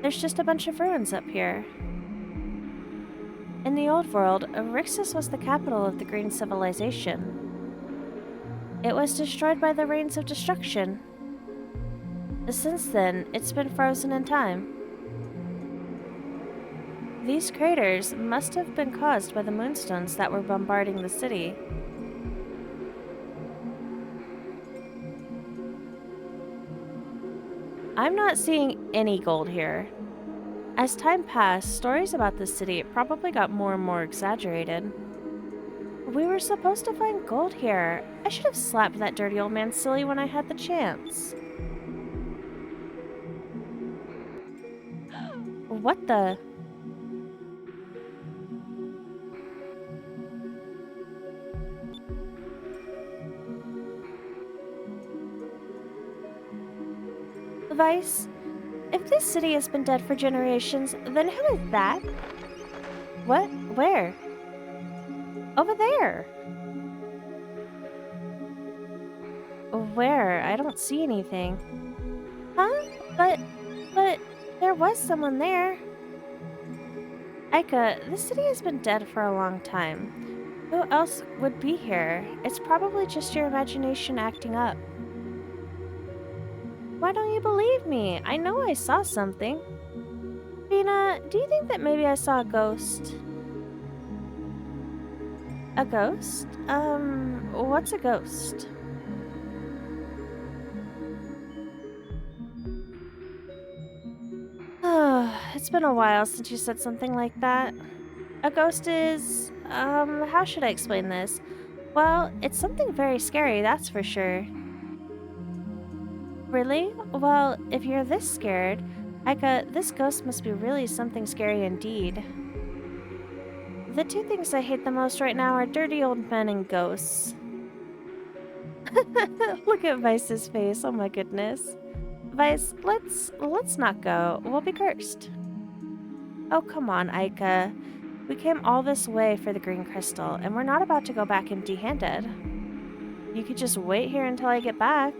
There's just a bunch of ruins up here. In the old world, Rixus was the capital of the Green Civilization. It was destroyed by the Rains of Destruction. Since then, it's been frozen in time. These craters must have been caused by the moonstones that were bombarding the city. I'm not seeing any gold here. As time passed, stories about this city probably got more and more exaggerated. We were supposed to find gold here. I should have slapped that dirty old man silly when I had the chance. What the? Vice, if this city has been dead for generations, then who is that? What? Where? Over there. Where? I don't see anything. Huh? But there was someone there. Aika, this city has been dead for a long time. Who else would be here? It's probably just your imagination acting up. Why don't you believe me? I know I saw something. Fina, do you think that maybe I saw a ghost? A ghost? What's a ghost? It's been a while since you said something like that. A ghost is, how should I explain this? Well, it's something very scary, that's for sure. Really? Well, if you're this scared, Aika, this ghost must be really something scary indeed. The two things I hate the most right now are dirty old men and ghosts. Look at Vice's face, oh my goodness. Vice, let's not go. We'll be cursed. Oh, come on, Aika. We came all this way for the green crystal, and we're not about to go back empty-handed. You could just wait here until I get back.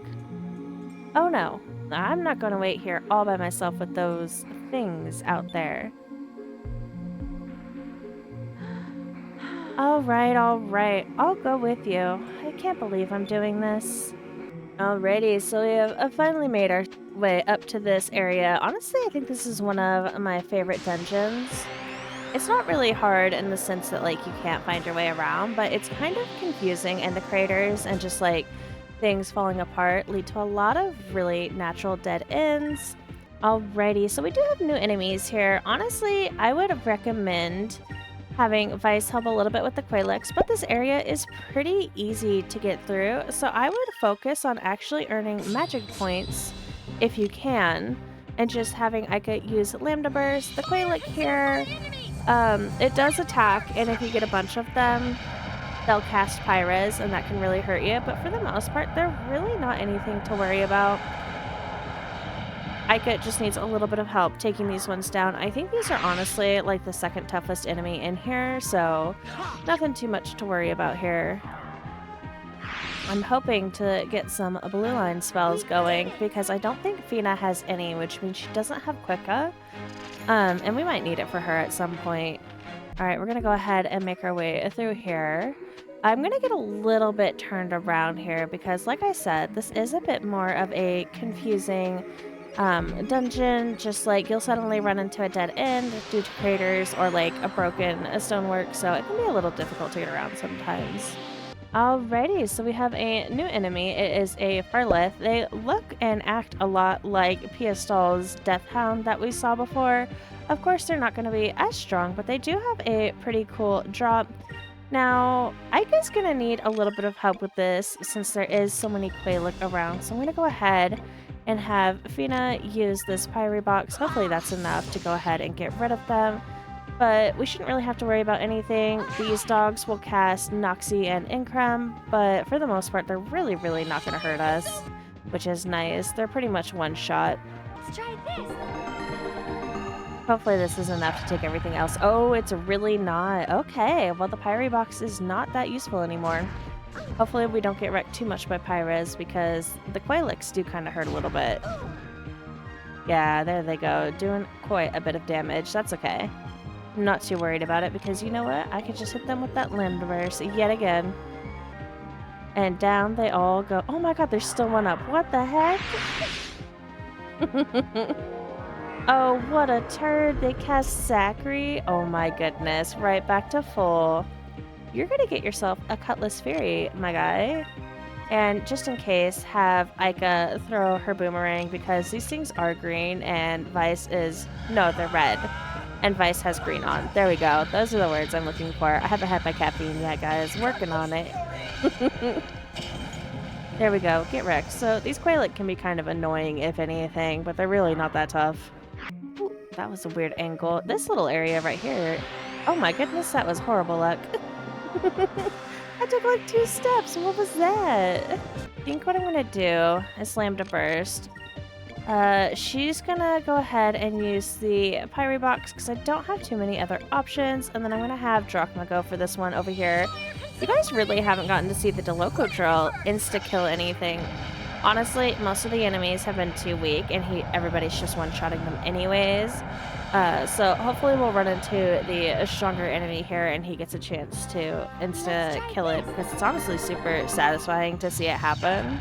Oh no, I'm not going to wait here all by myself with those things out there. Alright, I'll go with you. I can't believe I'm doing this. Alrighty, so we have finally made our way up to this area. Honestly, I think this is one of my favorite dungeons. It's not really hard in the sense that, like, you can't find your way around, but it's kind of confusing, and the craters and just, like, things falling apart lead to a lot of really natural dead ends. Alrighty, so we do have new enemies here. Honestly, I would recommend having Vice help a little bit with the Quaylix, but this area is pretty easy to get through, so I would focus on actually earning magic points if you can, and just having Aika use Lambda Burst, the Quaylix here. It does attack, and if you get a bunch of them, they'll cast Pyres, and that can really hurt you, but for the most part, they're really not anything to worry about. Aika just needs a little bit of help taking these ones down. I think these are honestly like the second toughest enemy in here, so nothing too much to worry about here. I'm hoping to get some blue line spells going because I don't think Fina has any, which means she doesn't have Quicka. And we might need it for her at some point. All right, we're gonna go ahead and make our way through here. I'm gonna get a little bit turned around here because, like I said, this is a bit more of a confusing dungeon. Just like you'll suddenly run into a dead end due to craters or like a broken stonework, so it can be a little difficult to get around sometimes. Alrighty, so we have a new enemy. It is a Farlith. They look and act a lot like Piastol's Death Hound that we saw before. Of course, they're not going to be as strong, but they do have a pretty cool drop. Now, Ika's going to need a little bit of help with this since there is so many Qualic around. So I'm going to go ahead and have Fina use this Pyre box. Hopefully that's enough to go ahead and get rid of them. But we shouldn't really have to worry about anything. These dogs will cast Noxie and Increm, but for the most part, they're really, really not going to hurt us, which is nice. They're pretty much one shot. Let's try this. Hopefully this is enough to take everything else. Oh, it's really not. Okay, well the Pyre box is not that useful anymore. Hopefully we don't get wrecked too much by Pyres because the Qualics do kind of hurt a little bit. Yeah, there they go, doing quite a bit of damage. That's okay. I'm not too worried about it because you know what? I could just hit them with that Limb Burst yet again. And down they all go. Oh my god, there's still one up. What the heck? Oh, what a turd. They cast Zachary. Oh my goodness. Right back to full. You're gonna get yourself a Cutlass Fury, my guy. And just in case, have Ika throw her boomerang because these things are green and Vice is... No, they're red. And Vice has green on. There we go. Those are the words I'm looking for. I haven't had my caffeine yet, guys. Working on it. There we go. Get wrecked. So these Qualic can be kind of annoying, if anything, but they're really not that tough. Ooh, that was a weird angle. This little area right here. Oh my goodness, that was horrible luck. I took like 2 steps. What was that? I think what I'm going to do is Slam to Burst. She's gonna go ahead and use the Pyre box because I don't have too many other options, and then I'm gonna have Drachma go for this one over here. You guys really haven't gotten to see the Deloco drill insta-kill anything. Honestly, most of the enemies have been too weak, and everybody's just one-shotting them anyways. So hopefully we'll run into the stronger enemy here, and he gets a chance to insta-kill it because it's honestly super satisfying to see it happen.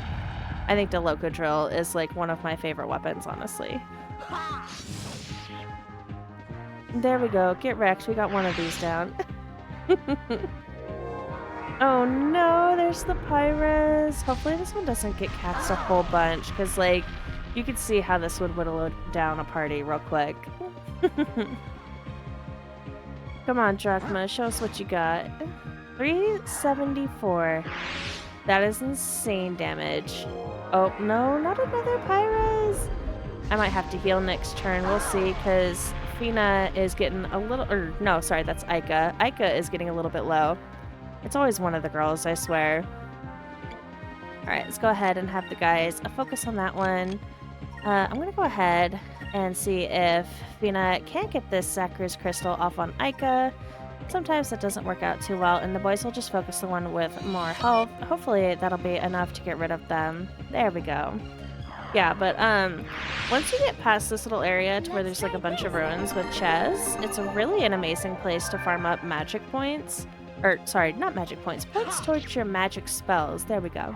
I think the Loco Drill is like one of my favorite weapons, honestly. There we go. Get wrecked. We got one of these down. Oh no, there's the Pyres. Hopefully this one doesn't get cast a whole bunch because like you could see how this would whittle down a party real quick. Come on, Drachma. Show us what you got. 374. That is insane damage. Oh, no, not another Pyres! I might have to heal next turn. We'll see, because Fina is getting a little... Or, no, sorry, that's Ika. Ika is getting a little bit low. It's always one of the girls, I swear. Alright, let's go ahead and have the guys focus on that one. I'm going to go ahead and see if Fina can't get this Zachary's Crystal off on Ika. Sometimes that doesn't work out too well, and the boys will just focus the one with more health. Hopefully that'll be enough to get rid of them. There we go. Yeah, but once you get past this little area to where there's like a bunch of ruins with Ches, it's really an amazing place to farm up magic points. Or, sorry, not magic points. Points towards your magic spells. There we go.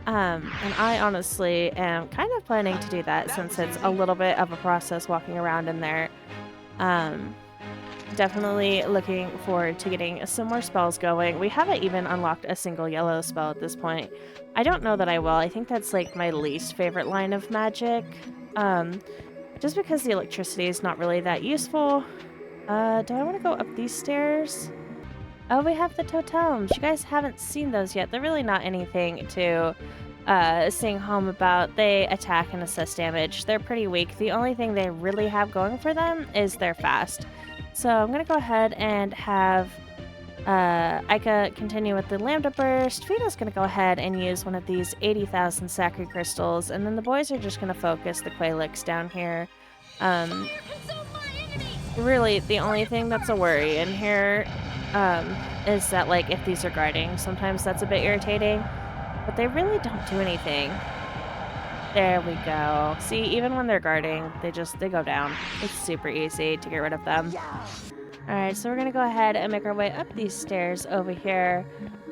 And I honestly am kind of planning to do that since it's a little bit of a process walking around in there. Definitely looking forward to getting some more spells going. We haven't even unlocked a single yellow spell at this point. I don't know that I will. I think that's like my least favorite line of magic. Just because the electricity is not really that useful. Do I want to go up these stairs? Oh, we have the totems. You guys haven't seen those yet. They're really not anything to sing home about. They attack and assist damage. They're pretty weak. The only thing they really have going for them is they're fast. So I'm going to go ahead and have Ika continue with the Lambda Burst. Fina's going to go ahead and use one of these 80,000 Zachary Crystals. And then the boys are just going to focus the Qualics down here. Really, the only thing that's a worry in here is that, like, if these are guarding, sometimes that's a bit irritating. But they really don't do anything. There we go. See, even when they're guarding, they go down. It's super easy to get rid of them. Alright, so we're gonna go ahead and make our way up these stairs over here.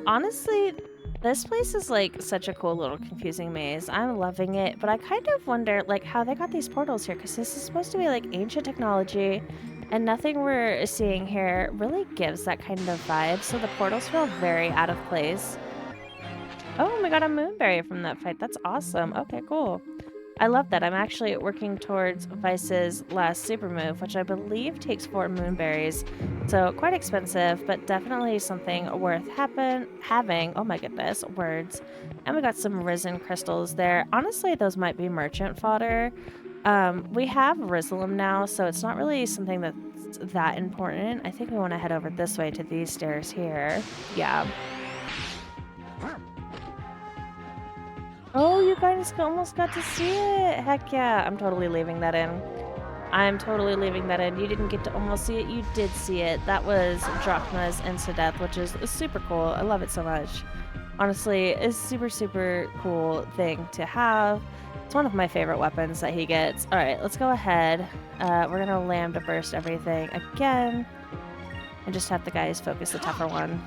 Honestly, this place is like such a cool little confusing maze. I'm loving it, but I kind of wonder like how they got these portals here, because this is supposed to be like ancient technology, and nothing we're seeing here really gives that kind of vibe, so the portals feel very out of place. Oh, we got a moonberry from that fight. That's awesome. Okay, cool. I love that. I'm actually working towards Vice's last super move, which I believe takes 4 moonberries. So quite expensive, but definitely something worth having. Oh my goodness, words. And we got some risen crystals there. Honestly, those might be merchant fodder. We have Rizalum now, so it's not really something that's that important. I think we want to head over this way to these stairs here. Yeah. Oh, you guys almost got to see it. Heck yeah. I'm totally leaving that in. I'm totally leaving that in. You didn't get to almost see it. You did see it. That was Drachma's Insta-Death, which is super cool. I love it so much. Honestly, it's super, super cool thing to have. It's one of my favorite weapons that he gets. All right, let's go ahead. We're going to Lambda Burst everything again. And just have the guys focus the tougher one.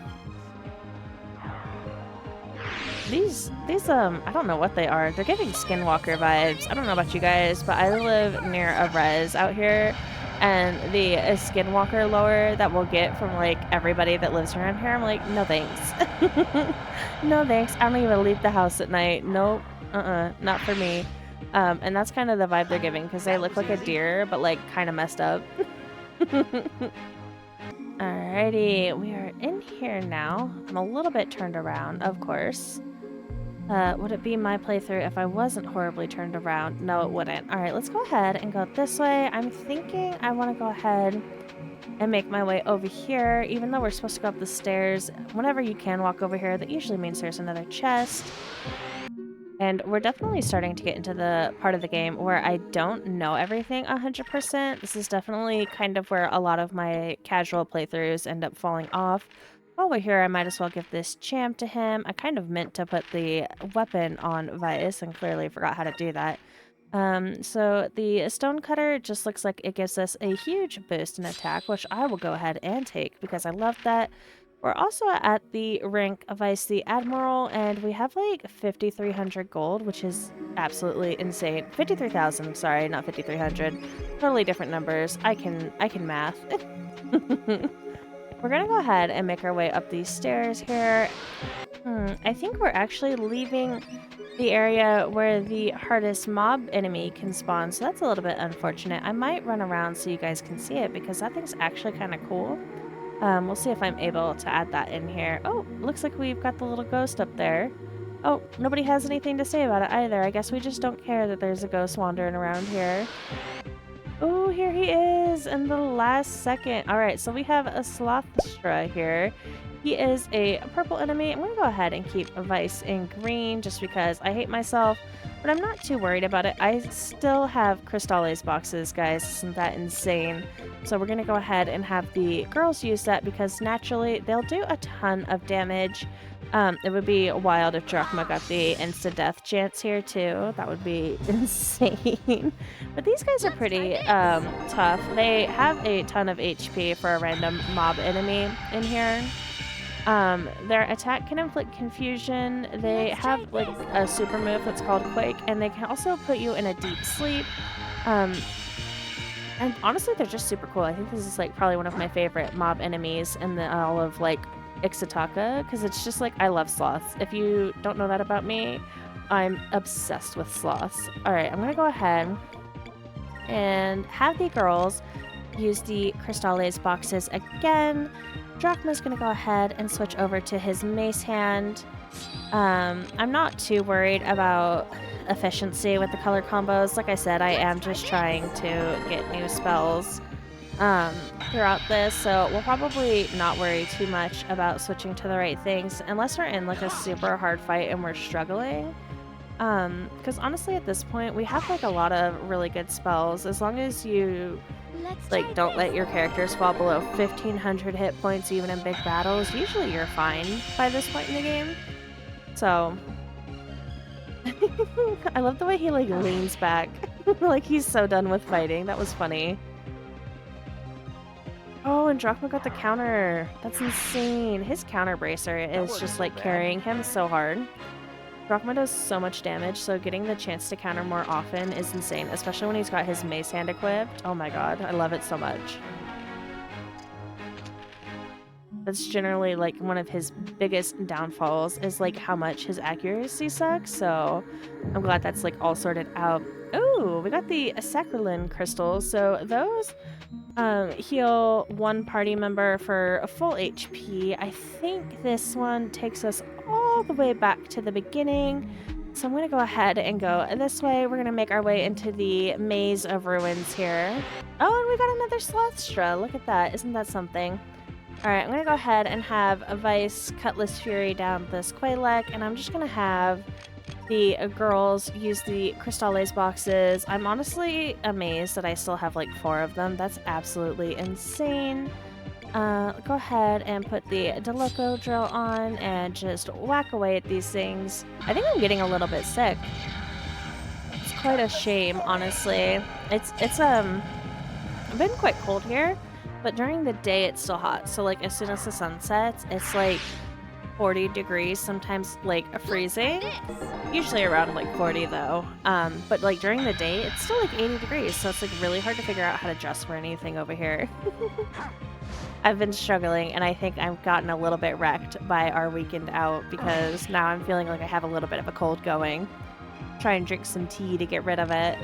These I don't know what they are. They're giving Skinwalker vibes. I don't know about you guys, but I live near a res out here, and the Skinwalker lore that we'll get from like everybody that lives around here, I'm like, no thanks. No thanks. I don't even leave the house at night. Nope. Not for me. And that's kind of the vibe they're giving, because they look like a deer, but like kind of messed up. Alrighty, we are in here now. I'm a little bit turned around, of course. Would it be my playthrough if I wasn't horribly turned around? No, it wouldn't. Alright, let's go ahead and go this way. I'm thinking I want to go ahead and make my way over here, even though we're supposed to go up the stairs. Whenever you can walk over here, that usually means there's another chest. And we're definitely starting to get into the part of the game where I don't know everything 100%. This is definitely kind of where a lot of my casual playthroughs end up falling off. While we're here, I might as well give this champ to him. I kind of meant to put the weapon on Vice and clearly forgot how to do that. So the Stonecutter just looks like it gives us a huge boost in attack, which I will go ahead and take because I love that. We're also at the rank of Vice the Admiral, and we have like 5,300 gold, which is absolutely insane. 53,000, sorry, not 5,300. Totally different numbers. I can math. We're gonna go ahead and make our way up these stairs here. I think we're actually leaving the area where the hardest mob enemy can spawn, so that's a little bit unfortunate. I might run around so you guys can see it because that thing's actually kind of cool. We'll see if I'm able to add that in here. Oh, looks like we've got the little ghost up there. Oh, nobody has anything to say about it either. I guess we just don't care that there's a ghost wandering around here. Oh, here he is in the last second. All right, so we have a Slothstra here. He is a purple enemy. I'm going to go ahead and keep Vice in green just because I hate myself, but I'm not too worried about it. I still have Crystales boxes, guys. Isn't that insane? So we're going to go ahead and have the girls use that because naturally they'll do a ton of damage. It would be wild if Drachma got the insta-death chance here too. That would be insane. But these guys are pretty tough. They have a ton of HP for a random mob enemy in here. Their attack can inflict confusion. They have like a super move that's called Quake, and they can also put you in a deep sleep. And honestly, they're just super cool. I think this is like probably one of my favorite mob enemies in all of like Ixtaka, because it's just like I love sloths. If you don't know that about me, I'm obsessed with sloths. Alright, I'm gonna go ahead and have the girls use the Crystales boxes again. Drachma's gonna go ahead and switch over to his mace hand. I'm not too worried about efficiency with the color combos. Like I said, I am just trying to get new spells throughout this, so we'll probably not worry too much about switching to the right things unless we're in like a super hard fight and we're struggling. Because honestly at this point we have like a lot of really good spells. As long as you like don't let your characters fall below 1,500 hit points even in big battles, usually you're fine by this point in the game. So I love the way he like leans back like he's so done with fighting. That was funny. Oh, and Drachma got the counter. That's insane. His counter bracer is just like carrying him so hard. Drachma does so much damage, so getting the chance to counter more often is insane, especially when he's got his mace hand equipped. Oh my god, I love it so much. That's generally like one of his biggest downfalls is like how much his accuracy sucks, so I'm glad that's like all sorted out. Ooh, we got the saccharin crystals, so those heal one party member for a full HP. I think this one takes us all the way back to the beginning. So I'm going to go ahead and go this way. We're going to make our way into the Maze of Ruins here. Oh, and we got another Slothstra. Look at that. Isn't that something? All right, I'm going to go ahead and have a Vice Cutlass Fury down this Quaylek, and I'm just going to have the girls use the Crystales boxes. I'm honestly amazed that I still have like 4 of them. That's absolutely insane. Go ahead and put the Deloco drill on and just whack away at these things. I think I'm getting a little bit sick. It's quite a shame, honestly. It's been quite cold here, but during the day it's still hot. So like as soon as the sun sets, it's like 40 degrees, sometimes like freezing. Usually around like 40 though. But like during the day, it's still like 80 degrees, so it's like really hard to figure out how to dress for anything over here. I've been struggling, and I think I've gotten a little bit wrecked by our weekend out because now I'm feeling like I have a little bit of a cold going. Try and drink some tea to get rid of it.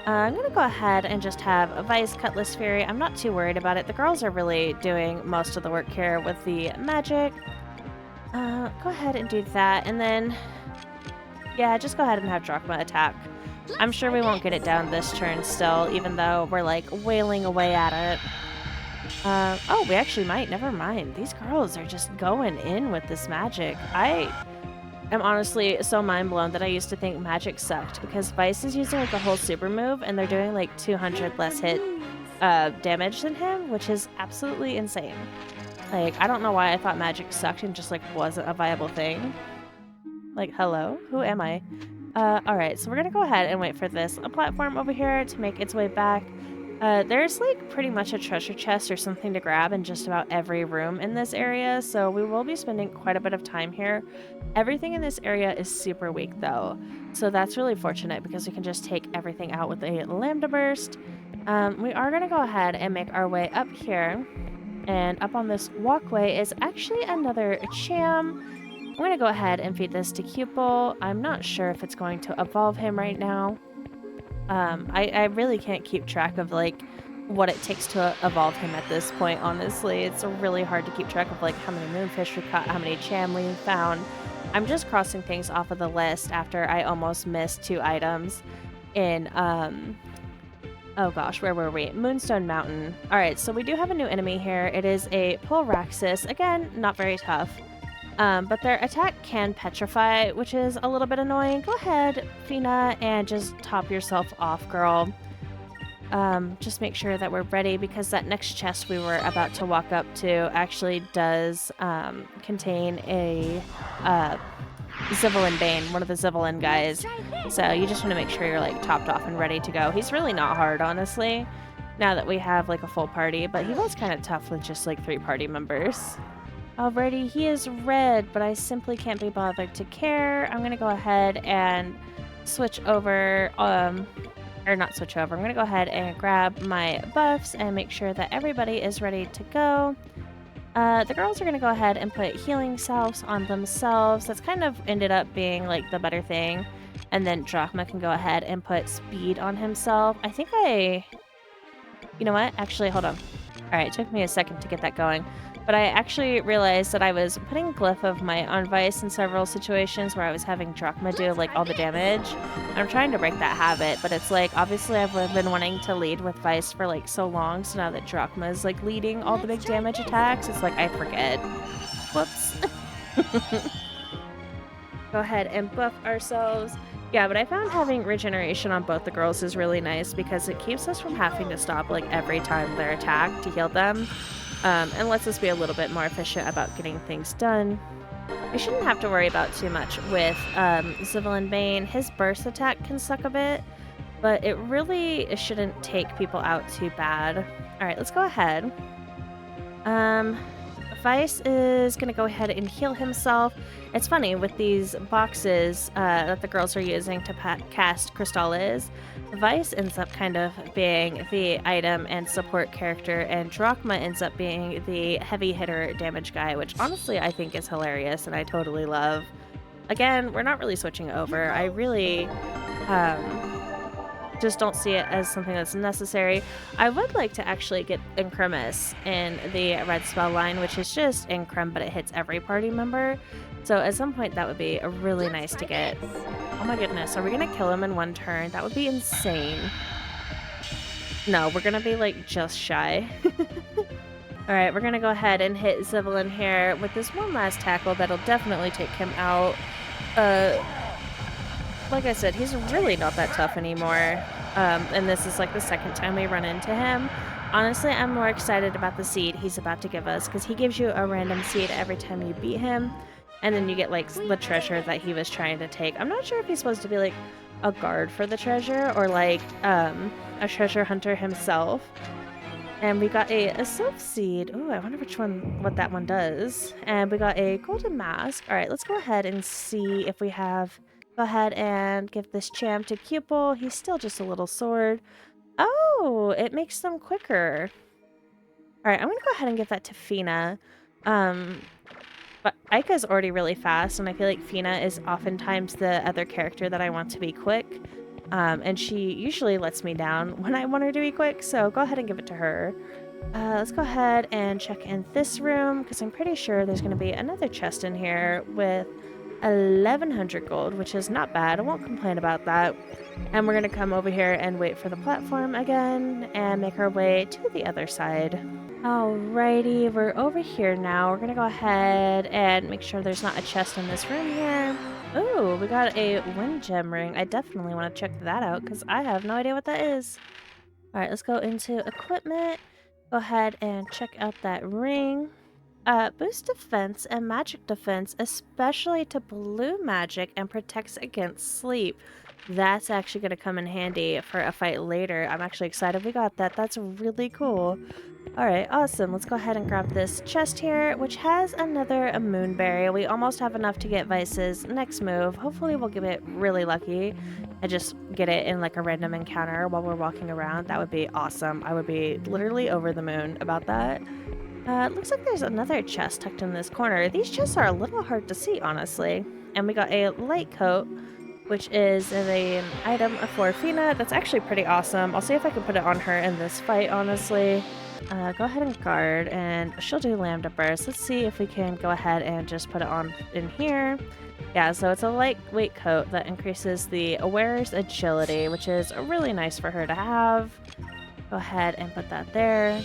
I'm gonna go ahead and just have a Vice Cutlass Fury. I'm not too worried about it. The girls are really doing most of the work here with the magic. Go ahead and do that, and then, yeah, just go ahead and have Drachma attack. I'm sure we won't get it down this turn still, even though we're, like, wailing away at it. Oh, we actually might. Never mind. These girls are just going in with this magic. I am honestly so mind-blown that I used to think magic sucked, because Vice is using, like, a whole super move, and they're doing, like, 200 less hit damage than him, which is absolutely insane. Like, I don't know why I thought magic sucked and just, like, wasn't a viable thing. Like, hello? Who am I? Alright, so we're gonna go ahead and wait for this platform over here to make its way back. There's, like, pretty much a treasure chest or something to grab in just about every room in this area, so we will be spending quite a bit of time here. Everything in this area is super weak, though, so that's really fortunate because we can just take everything out with a Lambda Burst. We are gonna go ahead and make our way up here. And up on this walkway is actually another Cham. I'm going to go ahead and feed this to Cupel. I'm not sure if it's going to evolve him right now. I really can't keep track of, like, what it takes to evolve him at this point, honestly. It's really hard to keep track of, like, how many Moonfish we caught, how many Cham we found. I'm just crossing things off of the list after I almost missed 2 items in, oh gosh, where were we? Moonstone Mountain. Alright, so we do have a new enemy here. It is a Pulraxis. Again, not very tough. But their attack can petrify, which is a little bit annoying. Go ahead, Fina, and just top yourself off, girl. Just make sure that we're ready, because that next chest we were about to walk up to actually does contain a Zivelin Bane, one of the Zivelin guys. So you just want to make sure you're like topped off and ready to go. He's really not hard, honestly, now that we have like a full party, but he was kind of tough with just like 3 party members. Alrighty, he is red, but I simply can't be bothered to care. I'm gonna go ahead and switch over, or not switch over. I'm gonna go ahead and grab my buffs and make sure that everybody is ready to go. The girls are going to go ahead and put healing salves on themselves. That's kind of ended up being like the better thing. And then Drachma can go ahead and put speed on himself. I think you know what? Actually, hold on. Alright, it took me a second to get that going. But I actually realized that I was putting Glyph of Might on Vice in several situations where I was having Drachma do like all the damage. I'm trying to break that habit, but it's like, obviously I've been wanting to lead with Vice for like so long, so now that Drachma is like leading all the big damage attacks, it's like I forget. Whoops. Go ahead and buff ourselves. Yeah, but I found having regeneration on both the girls is really nice because it keeps us from having to stop like every time they're attacked to heal them. And lets us be a little bit more efficient about getting things done. We shouldn't have to worry about too much with Zivelin Bane. His burst attack can suck a bit, but it really shouldn't take people out too bad. Alright, let's go ahead Um, Vice is gonna go ahead and heal himself. It's funny with these boxes that the girls are using to cast Crystallis. Vice ends up kind of being the item and support character, and Drachma ends up being the heavy hitter damage guy, which honestly I think is hilarious and I totally love. Again, we're not really switching over. I really just don't see it as something that's necessary. I would like to actually get Incremis in the red spell line, which is just Increm, but it hits every party member. So at some point that would be really nice to get. Oh my goodness, are we gonna kill him in one turn? That would be insane. No, we're gonna be like just shy. Alright, we're gonna go ahead and hit Zivelin here with this one last tackle that'll definitely take him out. Like I said, he's really not that tough anymore. And this is like the second time we run into him. Honestly, I'm more excited about the seed he's about to give us, because he gives you a random seed every time you beat him. And then you get like the treasure that he was trying to take. I'm not sure if he's supposed to be like a guard for the treasure or like a treasure hunter himself. And we got a sylph seed. Ooh, I wonder what that one does. And we got a golden mask. All right, let's go ahead and see if we have. Go ahead and give this champ to Cupel. He's still just a little sword. Oh, it makes them quicker. All right, I'm gonna go ahead and give that to Fina. But Aika's already really fast, and I feel like Fina is oftentimes the other character that I want to be quick. And she usually lets me down when I want her to be quick, so go ahead and give it to her. Let's go ahead and check in this room, because I'm pretty sure there's going to be another chest in here with 1100 gold, which is not bad. I won't complain about that. And we're going to come over here and wait for the platform again and make our way to the other side. Alrighty, we're over here now. We're going to go ahead and make sure there's not a chest in this room here. Ooh, we got a wind gem ring. I definitely want to check that out because I have no idea what that is. Alright, let's go into equipment. Go ahead and check out that ring. Boost defense and magic defense, especially to blue magic, and protects against sleep. That's actually going to come in handy for a fight later. I'm actually excited we got that. That's really cool. Alright, awesome. Let's go ahead and grab this chest here, which has another moonberry. We almost have enough to get Vice's next move. Hopefully we'll get it really lucky and just get it in like a random encounter while we're walking around. That would be awesome. I would be literally over the moon about that. Looks like there's another chest tucked in this corner. These chests are a little hard to see, honestly. And we got a light coat, which is an item for Fina. That's actually pretty awesome. I'll see if I can put it on her in this fight, honestly. Go ahead and guard, and she'll do Lambda Burst. Let's see if we can go ahead and just put it on in here. Yeah, so it's a lightweight coat that increases the wearer's agility, which is really nice for her to have. Go ahead and put that there.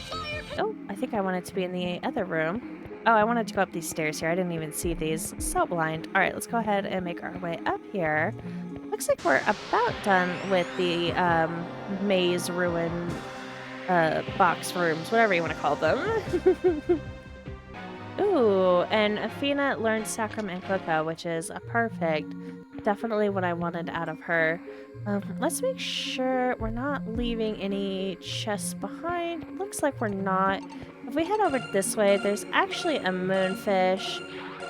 Oh, I think I wanted to be in the other room. Oh, I wanted to go up these stairs here. I didn't even see these. So blind. All right, let's go ahead and make our way up here. Looks like we're about done with the maze ruin box rooms, whatever you want to call them. Ooh, and Athena learned Sacrum and Coca, which is a perfect. Definitely what I wanted out of her. Let's make sure we're not leaving any chests behind. Looks like we're not. If we head over this way, there's actually a moonfish.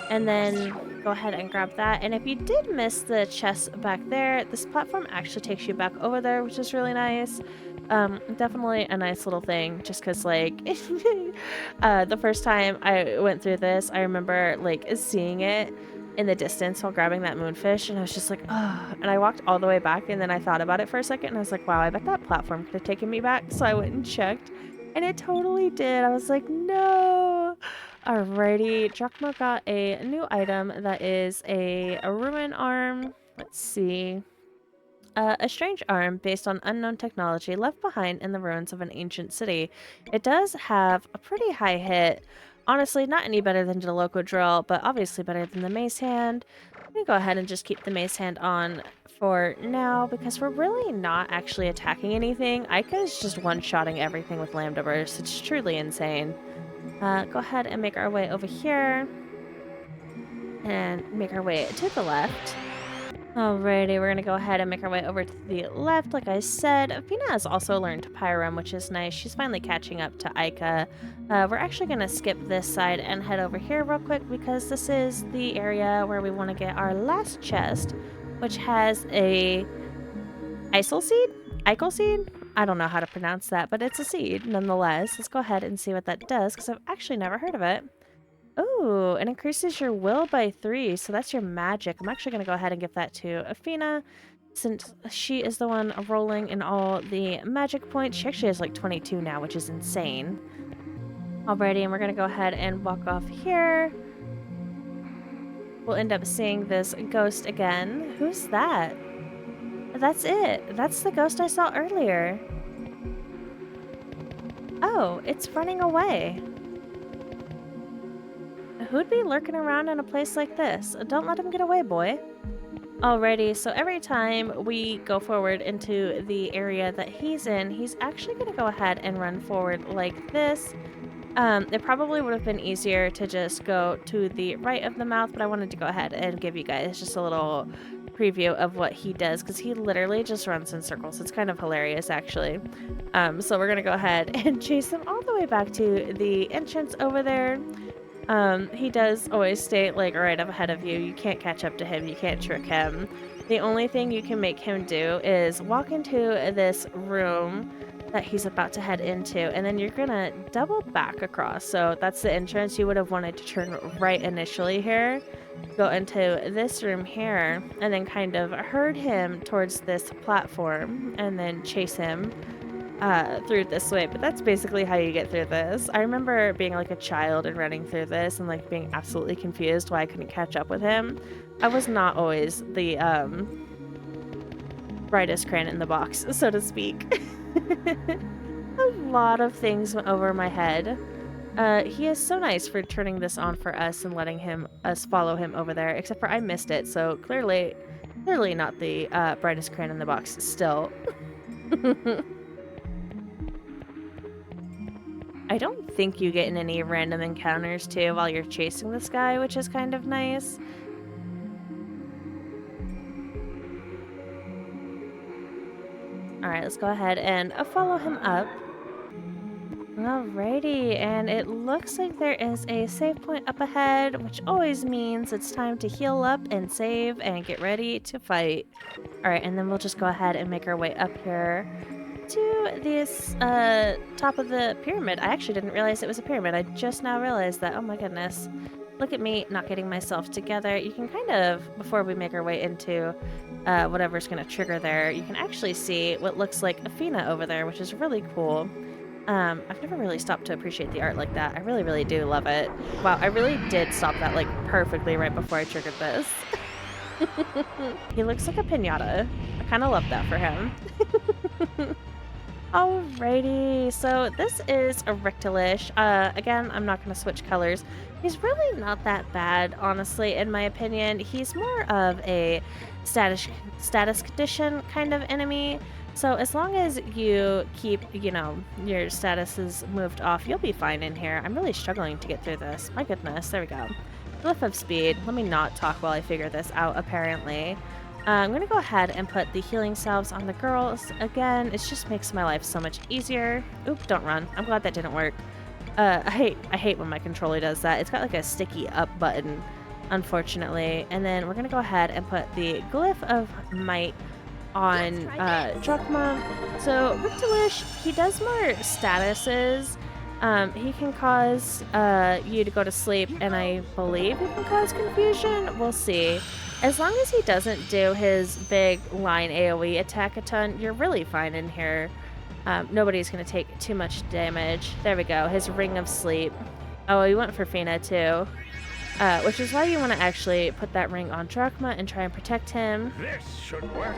And then go ahead and grab that. And if you did miss the chest back there, this platform actually takes you back over there, which is really nice. Definitely a nice little thing, just because, like, the first time I went through this, I remember, like, seeing it in the distance while grabbing that moonfish, and I was just like, oh, and I walked all the way back, and then I thought about it for a second, and I was like, wow, I bet that platform could have taken me back, so I went and checked, and it totally did. I was like, no! Alrighty, Drachma got a new item that is a ruin arm. Let's see. A strange arm based on unknown technology left behind in the ruins of an ancient city. It does have a pretty high hit. Honestly, not any better than the local drill, but obviously better than the mace hand. I'm gonna go ahead and just keep the mace hand on for now because we're really not actually attacking anything. Aika is just one-shotting everything with Lambda Burst. It's truly insane. Go ahead and make our way over here and make our way to the left. Alrighty, we're gonna go ahead and make our way over to the left. Like I said, Fina has also learned Pyram, which is nice. She's finally catching up to Aika. We're actually gonna skip this side and head over here real quick because this is the area where we want to get our last chest, which has a Isel seed? Eichel seed? I don't know how to pronounce that, but it's a seed nonetheless. Let's go ahead and see what that does because I've actually never heard of it. Oh, it increases your will by 3, so that's your magic. I'm actually going to go ahead and give that to Athena, since she is the one rolling in all the magic points. She actually has like 22 now, which is insane. Alrighty, and we're going to go ahead and walk off here. We'll end up seeing this ghost again. Who's that? That's it. That's the ghost I saw earlier. Oh, it's running away. Who'd be lurking around in a place like this? Don't let him get away, boy. Alrighty, so every time we go forward into the area that he's in, he's actually going to go ahead and run forward like this. It probably would have been easier to just go to the right of the mouth, but I wanted to go ahead and give you guys just a little preview of what he does, because he literally just runs in circles. It's kind of hilarious, actually. So we're going to go ahead and chase him all the way back to the entrance over there. He does always stay like right up ahead of you. You can't catch up to him. You can't trick him. The only thing you can make him do is walk into this room that he's about to head into, and then you're gonna double back across. So that's the entrance. You would have wanted to turn right initially here, go into this room here, and then kind of herd him towards this platform, and then chase him through this way. But that's basically how you get through this. I remember being like a child and running through this and like being absolutely confused why I couldn't catch up with him. I was not always the brightest crayon in the box, so to speak. A lot of things went over my head. He is so nice for turning this on for us and letting us follow him over there, except for I missed it, so clearly not the brightest crayon in the box still. I don't think you get in any random encounters too while you're chasing this guy, which is kind of nice. Alright, let's go ahead and follow him up. Alrighty, and it looks like there is a save point up ahead, which always means it's time to heal up and save and get ready to fight. Alright, and then we'll just go ahead and make our way up here to this top of the pyramid. I actually didn't realize it was a pyramid. I just now realized that. Oh my goodness. Look at me not getting myself together. You can kind of, before we make our way into whatever's going to trigger there, you can actually see what looks like Athena over there, which is really cool. I've never really stopped to appreciate the art like that. I really, really do love it. Wow, I really did stop that like perfectly right before I triggered this. He looks like a piñata. I kind of love that for him. Alrighty, so this is a Rictilish. Again, I'm not going to switch colors. He's really not that bad, honestly, in my opinion. He's more of a status condition kind of enemy. So as long as you keep, your statuses moved off, you'll be fine in here. I'm really struggling to get through this. My goodness, there we go. Glyph of Speed. Let me not talk while I figure this out, apparently. I'm going to go ahead and put the healing salves on the girls. Again, it just makes my life so much easier. Oop, don't run. I'm glad that didn't work. I hate when my controller does that. It's got like a sticky up button, unfortunately. And then we're going to go ahead and put the Glyph of Might on Drachma. So Rictilish, he does more statuses. He can cause you to go to sleep, and I believe he can cause confusion. We'll see. As long as he doesn't do his big line AoE attack a ton, you're really fine in here. Nobody's going to take too much damage. There we go. His Ring of Sleep. Oh, he went for Fina too. Which is why you want to actually put that ring on Drachma and try and protect him. This should work.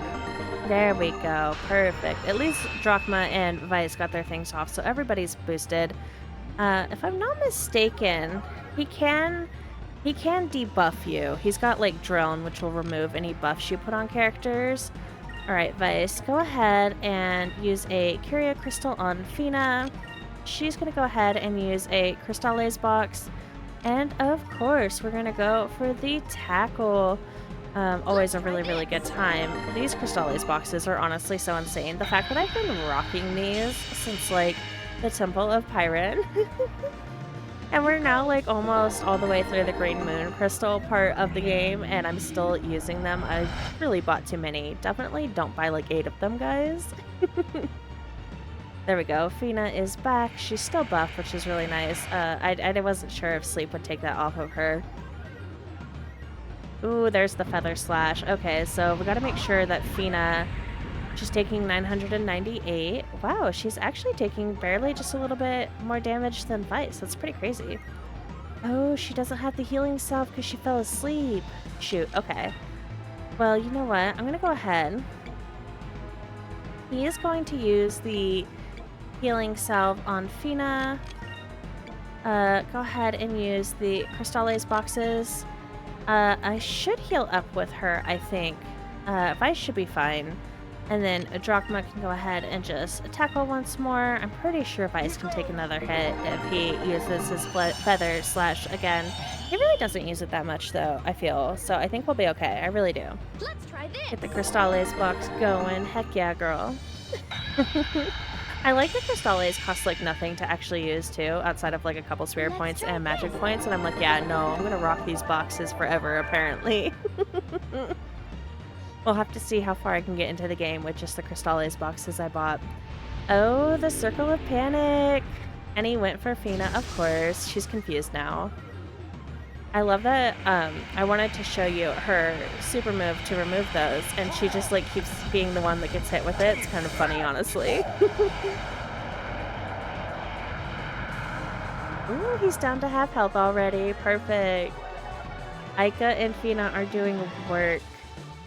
There we go. Perfect. At least Drachma and Vice got their things off, so everybody's boosted. If I'm not mistaken, he can debuff you. He's got like Drone, which will remove any buffs you put on characters. Alright, Vice, go ahead and use a Curia Crystal on Fina. She's going to go ahead and use a Crystales box. And of course, we're going to go for the tackle. always a really, really good time. These Crystales boxes are honestly so insane. The fact that I've been rocking these since, like, the Temple of Pyron. And we're now, like, almost all the way through the Green Moon Crystal part of the game, and I'm still using them. I really bought too many. Definitely don't buy, like, 8 of them, guys. There we go. Fina is back. She's still buffed, which is really nice. I wasn't sure if sleep would take that off of her. Ooh, there's the Feather Slash. Okay, so we gotta make sure that Fina, she's taking 998. Wow, she's actually taking barely just a little bit more damage than Vice. That's pretty crazy. Oh, she doesn't have the healing salve because she fell asleep. Shoot, okay. Well, you know what? I'm gonna go ahead. He is going to use the healing salve on Fina. Go ahead and use the Crystales boxes. I should heal up with her, I think. Vice should be fine. And then Drachma can go ahead and just tackle once more. I'm pretty sure Vice can take another hit if he uses his Feather Slash again. He really doesn't use it that much, though, I feel. So I think we'll be okay. I really do. Let's try this. Get the Crystales box going. Heck yeah, girl. I like that Crystales cost like nothing to actually use too, outside of like a couple spirit points and magic points, and I'm like, yeah, no, I'm gonna rock these boxes forever, apparently. We'll have to see how far I can get into the game with just the Crystales boxes I bought. Oh, the Circle of Panic! And he went for Fina, of course. She's confused now. I love that, I wanted to show you her super move to remove those, and she just, like, keeps being the one that gets hit with it. It's kind of funny, honestly. Ooh, he's down to half health already. Perfect. Aika and Fina are doing work,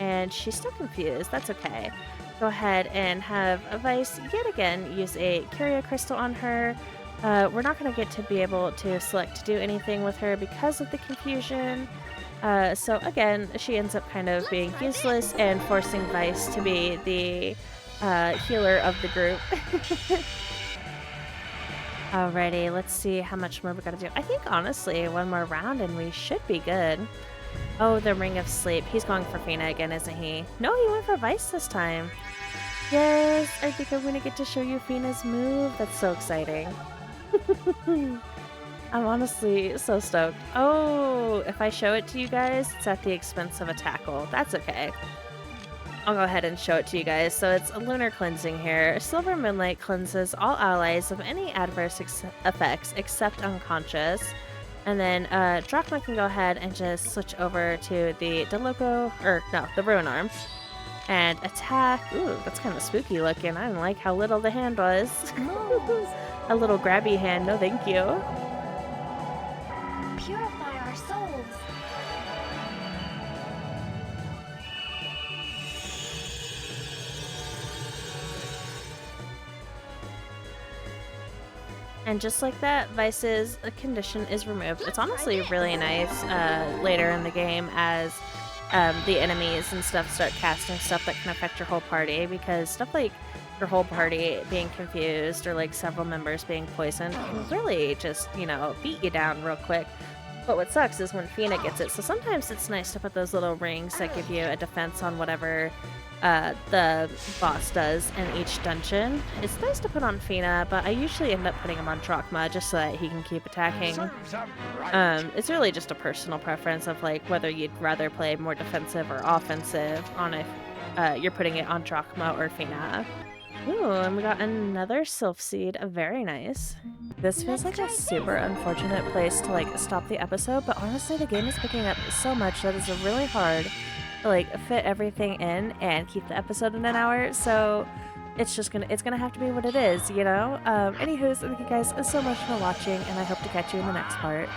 and she's still confused. That's okay. Go ahead and have Vice yet again use a Curia Crystal on her. We're not going to get to be able to select to do anything with her because of the confusion. So again, she ends up kind of being useless and forcing Vice to be the healer of the group. Alrighty, let's see how much more we gotta do. I think honestly, one more round and we should be good. Oh, the Ring of Sleep. He's going for Fina again, isn't he? No, he went for Vice this time. Yes, I think I'm gonna get to show you Fina's move. That's so exciting. I'm honestly so stoked. Oh, if I show it to you guys, it's at the expense of a tackle. That's okay. I'll go ahead and show it to you guys. So it's a lunar cleansing here. Silver Moonlight cleanses all allies of any adverse effects except unconscious. And then Drachma can go ahead and just switch over to the the Ruin Arm. And attack. Ooh, that's kind of spooky looking. I didn't like how little the hand was. A little grabby hand, no thank you. Purify our souls. And just like that, Vice's condition is removed. It's honestly really nice later in the game as the enemies and stuff start casting stuff that can affect your whole party, because stuff like your whole party being confused or like several members being poisoned can really just, you know, beat you down real quick. But what sucks is when Fina gets it. So sometimes it's nice to put those little rings that give you a defense on whatever the boss does in each dungeon. It's nice to put on Fina, but I usually end up putting him on Drachma just so that he can keep attacking. It's really just a personal preference of like whether you'd rather play more defensive or offensive on if you're putting it on Drachma or Fina. Ooh, and we got another Sylph Seed. Very nice. This feels like a super unfortunate place to like stop the episode, but honestly the game is picking up so much that it's really hard to like fit everything in and keep the episode in an hour, so it's gonna have to be what it is, you know? Anywho's, thank you guys so much for watching, and I hope to catch you in the next part.